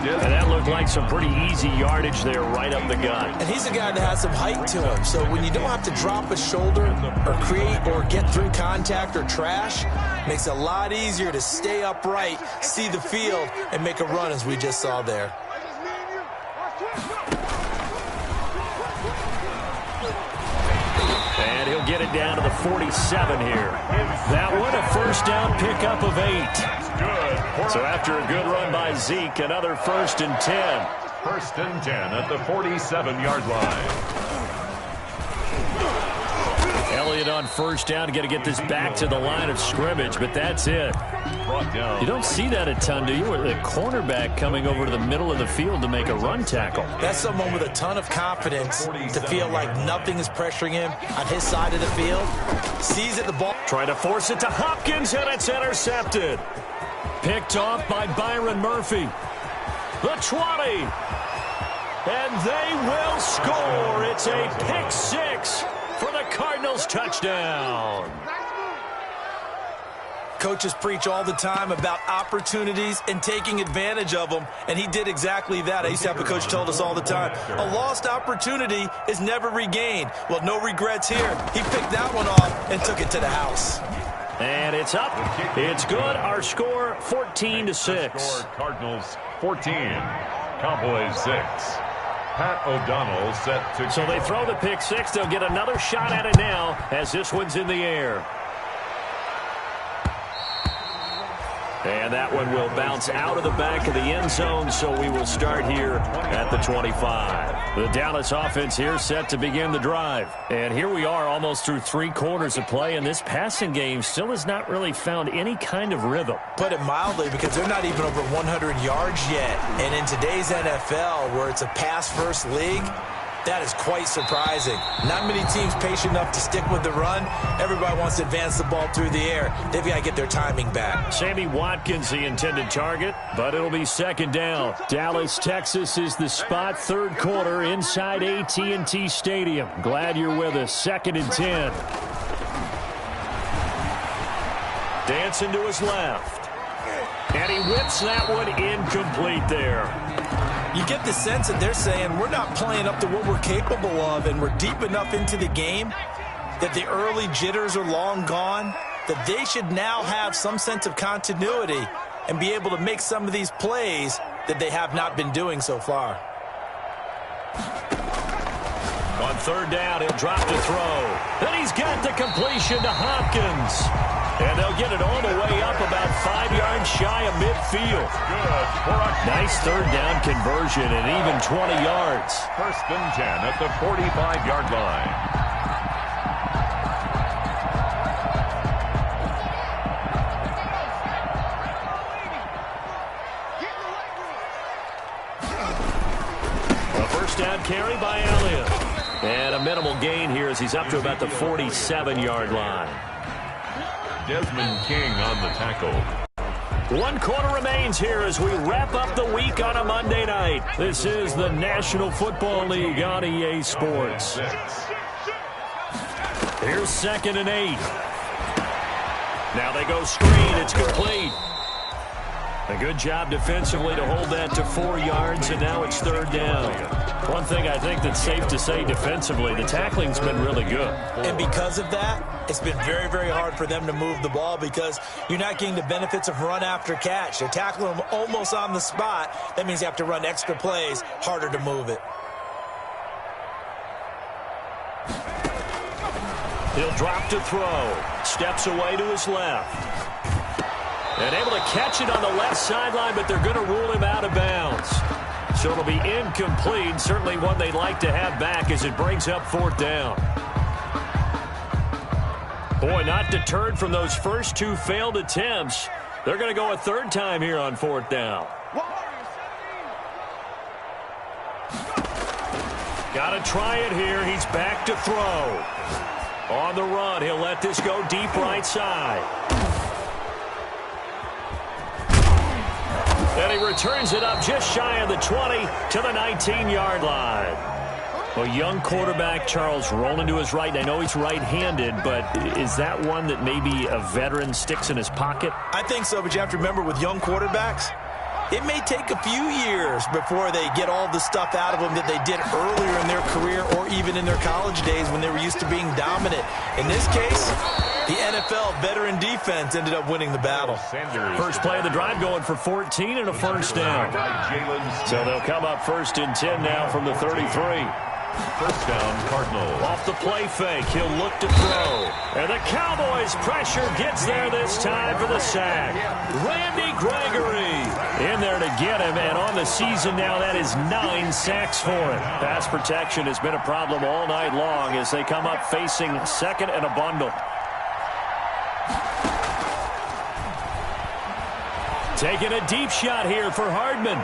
And that looked like some pretty easy yardage there right up the gut. And he's a guy that has some height to him. So when you don't have to drop a shoulder or create or get through contact or trash, makes it a lot easier to stay upright, see the field, and make a run as we just saw there. And he'll get it down to the 47 here. That one, a first down pickup of 8. So after a good run by Zeke, another 1st and 10. 1st and 10 at the 47-yard line. Elliott on 1st down, got to get this back to the line of scrimmage, but that's it. You don't see that a ton, do you? With a cornerback coming over to the middle of the field to make a run tackle. That's someone with a ton of confidence to feel like nothing is pressuring him on his side of the field. Sees it, the ball. Trying to force it to Hopkins, and it's intercepted. Picked off by Byron Murphy. The 20. And they will score. It's a pick 6 for the Cardinals touchdown. Coaches preach all the time about opportunities and taking advantage of them, and he did exactly that. I used to have a coach told us all the time, a lost opportunity is never regained. Well, no regrets here. He picked that one off and took it to the house. And it's up. It's good. Our score, 14-6. Cardinals 14, Cowboys 6. Pat O'Donnell set to... So they throw the pick 6. They'll get another shot at it now as this one's in the air. And that one will bounce out of the back of the end zone, so we will start here at the 25. The Dallas offense here set to begin the drive. And here we are almost through 3 quarters of play, and this passing game still has not really found any kind of rhythm. Put it mildly, because they're not even over 100 yards yet. And in today's NFL, where it's a pass-first league, that is quite surprising. Not many teams patient enough to stick with the run. Everybody wants to advance the ball through the air. They've got to get their timing back. Sammy Watkins, the intended target, but it'll be 2nd down. Dallas, Texas is the spot, 3rd quarter inside AT&T Stadium. Glad you're with us. 2nd and 10. Dancing to his left. And he whips that one incomplete there. You get the sense that they're saying we're not playing up to what we're capable of, and we're deep enough into the game that the early jitters are long gone, that they should now have some sense of continuity and be able to make some of these plays that they have not been doing so far. On 3rd down, he'll drop to throw. And he's got the completion to Hopkins. And they'll get it all the way up about 5 yards shy of midfield. Nice 3rd down conversion and even 20 yards. 1st and 10 at the 45-yard line. A first down carry by Elliott. And a minimal gain here as he's up to about the 47-yard line. Desmond King on the tackle. 1 quarter remains here as we wrap up the week on a Monday night. This is the National Football League on EA Sports. Here's 2nd and 8. Now they go screen. It's complete. A good job defensively to hold that to 4 yards, and now it's 3rd down. One thing I think that's safe to say defensively, the tackling's been really good. And because of that, it's been very, very hard for them to move the ball because you're not getting the benefits of run after catch. They're tackling them almost on the spot. That means you have to run extra plays, harder to move it. He'll drop to throw. Steps away to his left. And able to catch it on the left sideline, but they're going to rule him out of bounds. So it'll be incomplete. Certainly one they'd like to have back as it brings up 4th down. Boy, not deterred from those first 2 failed attempts. They're going to go a 3rd time here on 4th down. Got to try it here. He's back to throw. On the run, he'll let this go deep right side. And he returns it up just shy of the 20 to the 19-yard line. Well, young quarterback Charles rolling to his right. I know he's right-handed, but is that one that maybe a veteran sticks in his pocket? I think so, but you have to remember with young quarterbacks, it may take a few years before they get all the stuff out of them that they did earlier in their career or even in their college days when they were used to being dominant. In this case, the NFL veteran defense ended up winning the battle. First play of the drive going for 14 and a 1st down. So they'll come up 1st and 10 now from the 33. 1st down, Cardinals. Off the play fake, he'll look to throw. And the Cowboys' pressure gets there this time for the sack. Randy Gregory in there to get him, and on the season now, that is 9 sacks for him. Pass protection has been a problem all night long as they come up facing 2nd and a bundle. Taking a deep shot here for Hardman.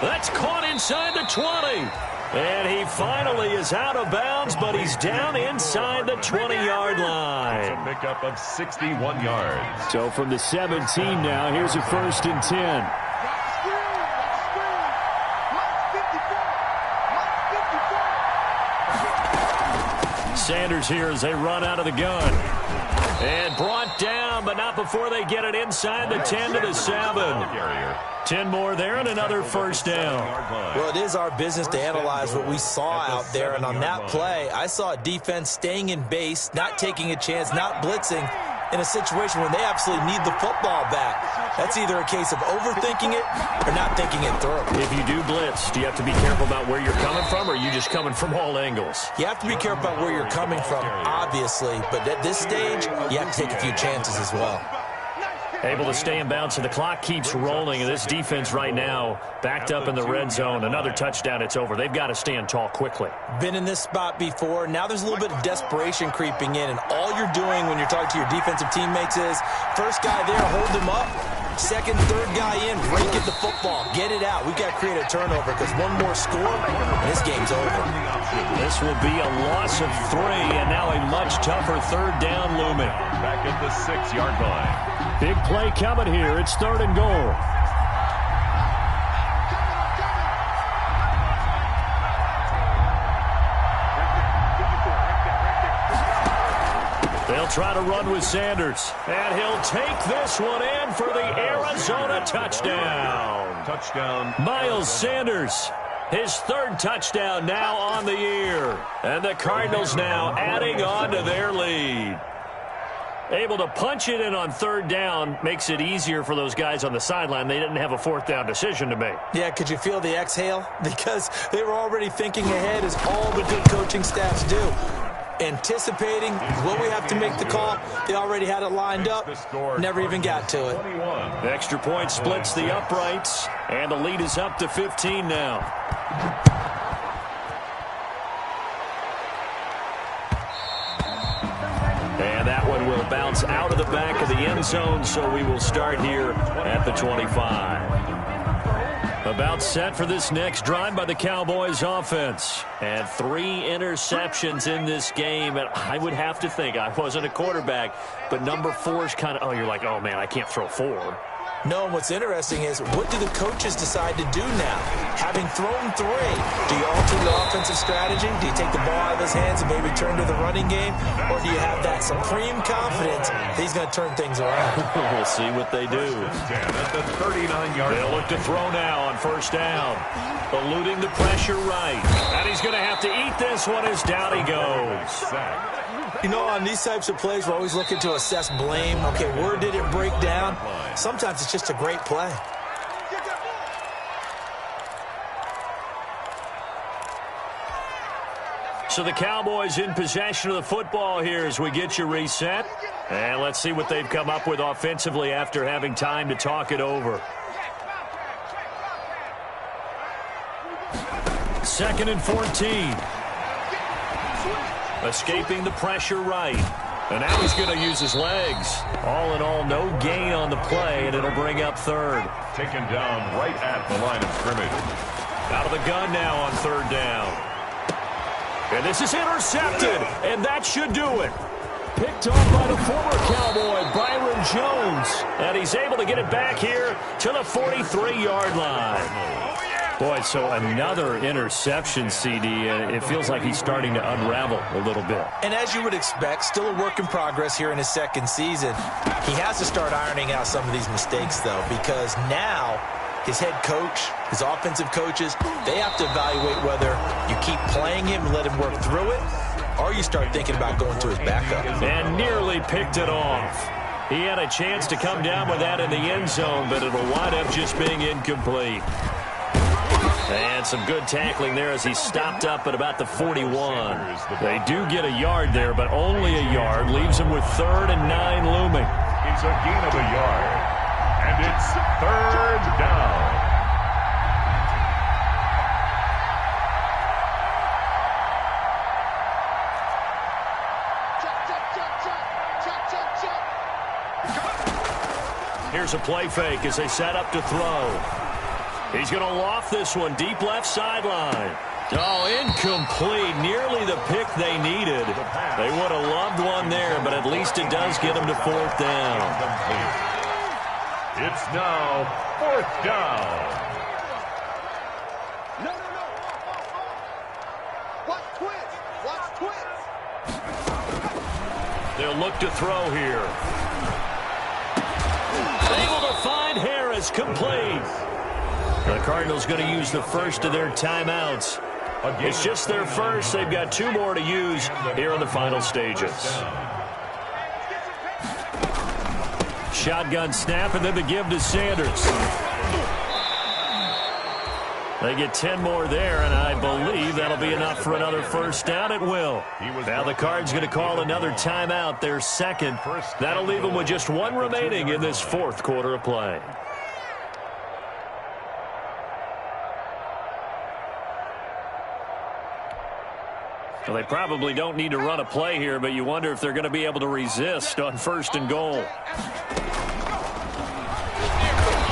That's caught inside the 20. And he finally is out of bounds, but he's down inside the 20-yard line. It's a pickup of 61 yards. So from the 17 now, here's a 1st and 10. Sanders here as they run out of the gun. And brought down, but not before they get it inside the 10 to the 7. 10 more there and another 1st down. Well, it is our business to analyze what we saw out there, and on that play, I saw a defense staying in base, not taking a chance, not blitzing in a situation where they absolutely need the football back. That's either a case of overthinking it or not thinking it through. If you do blitz, do you have to be careful about where you're coming from, or are you just coming from all angles? You have to be careful about where you're coming from, obviously, but at this stage, you have to take a few chances as well. Able to stay in bounds, so the clock keeps rolling. And this defense right now backed up in the red zone. Another touchdown, it's over. They've got to stand tall quickly. Been in this spot before. Now there's a little bit of desperation creeping in, and all you're doing when you're talking to your defensive teammates is first guy there, hold him up. Second, third guy in, rake at the football. Get it out. We've got to create a turnover because one more score, and this game's over. This will be a loss of 3, and now a much tougher 3rd down looming. Back at the 6-yard line. Big play coming here. It's 3rd and goal. They'll try to run with Sanders. And he'll take this one in for the Arizona touchdown. Touchdown. Miles Sanders, his 3rd touchdown now on the year. And the Cardinals now adding on to their lead. Able to punch it in on 3rd down makes it easier for those guys on the sideline. They didn't have a 4th down decision to make. Yeah, could you feel the exhale? Because they were already thinking ahead, as all the good coaching staffs do. Anticipating, will we have to make the call? They already had it lined up, never even got to it. The extra point splits the uprights, and the lead is up to 15 now. And that one will bounce out of the back of the end zone, so we will start here at the 25. About set for this next drive by the Cowboys offense. And 3 interceptions in this game. And I would have to think, I wasn't a quarterback, but number 4 is kind of, oh, you're like, oh, man, I can't throw 4. No, what's interesting is, what do the coaches decide to do now? Having thrown 3, do you alter your offensive strategy? Do you take the ball out of his hands and maybe turn to the running game? Or do you have that supreme confidence that he's going to turn things around? We'll see what they do. At the 39-yard They'll look to throw now on first down. Eluding the pressure right. And he's going to have to eat this one as down he goes. You know, on these types of plays, we're always looking to assess blame. Okay, where did it break down? Sometimes it's just a great play. So the Cowboys in possession of the football here as we get you reset. And let's see what they've come up with offensively after having time to talk it over. 2nd and 14. Escaping the pressure right. And now he's going to use his legs. All in all, no gain on the play, and it'll bring up 3rd. Taken down right at the line of scrimmage. Out of the gun now on 3rd down. And this is intercepted, and that should do it. Picked off by the former Cowboy, Byron Jones. And he's able to get it back here to the 43-yard line. Boy, so another interception, CD. It feels like he's starting to unravel a little bit. And as you would expect, still a work in progress here in his 2nd season. He has to start ironing out some of these mistakes, though, because now his head coach, his offensive coaches, they have to evaluate whether you keep playing him and let him work through it, or you start thinking about going to his backup. And nearly picked it off. He had a chance to come down with that in the end zone, but it'll wind up just being incomplete. And some good tackling there as he stopped up at about the 41. They do get a yard there, but only a yard. Leaves him with 3rd and 9 looming. It's a gain of a yard. And it's 3rd down. Here's a play fake as they set up to throw. He's going to loft this one deep left sideline. Oh, incomplete. Nearly the pick they needed. They would have loved one there, but at least it does get them to 4th down. It's now 4th down. No. Watch twist. Watch twist. They'll look to throw here. Able to find Harris, complete. The Cardinals going to use the first of their timeouts. It's just their first. They've got 2 more to use here in the final stages. Shotgun snap, and then the give to Sanders. They get 10 more there, and I believe that'll be enough for another first down. It will. Now the Cards going to call another timeout, their 2nd. That'll leave them with just 1 remaining in this 4th quarter of play. Well, they probably don't need to run a play here, but you wonder if they're going to be able to resist on 1st and goal.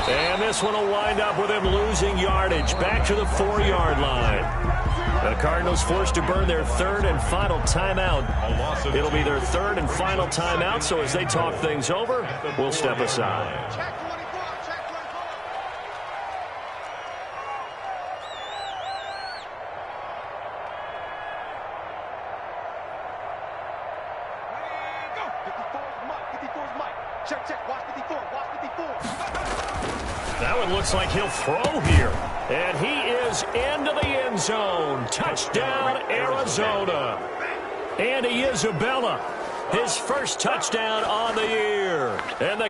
And this one will wind up with him losing yardage back to the 4-yard line. The Cardinals forced to burn their 3rd and final timeout. It'll be their 3rd and final timeout, so as they talk things over, we'll step aside. Now it looks like he'll throw here. And he is into the end zone. Touchdown, Arizona. Andy Isabella, his first touchdown on the year. And the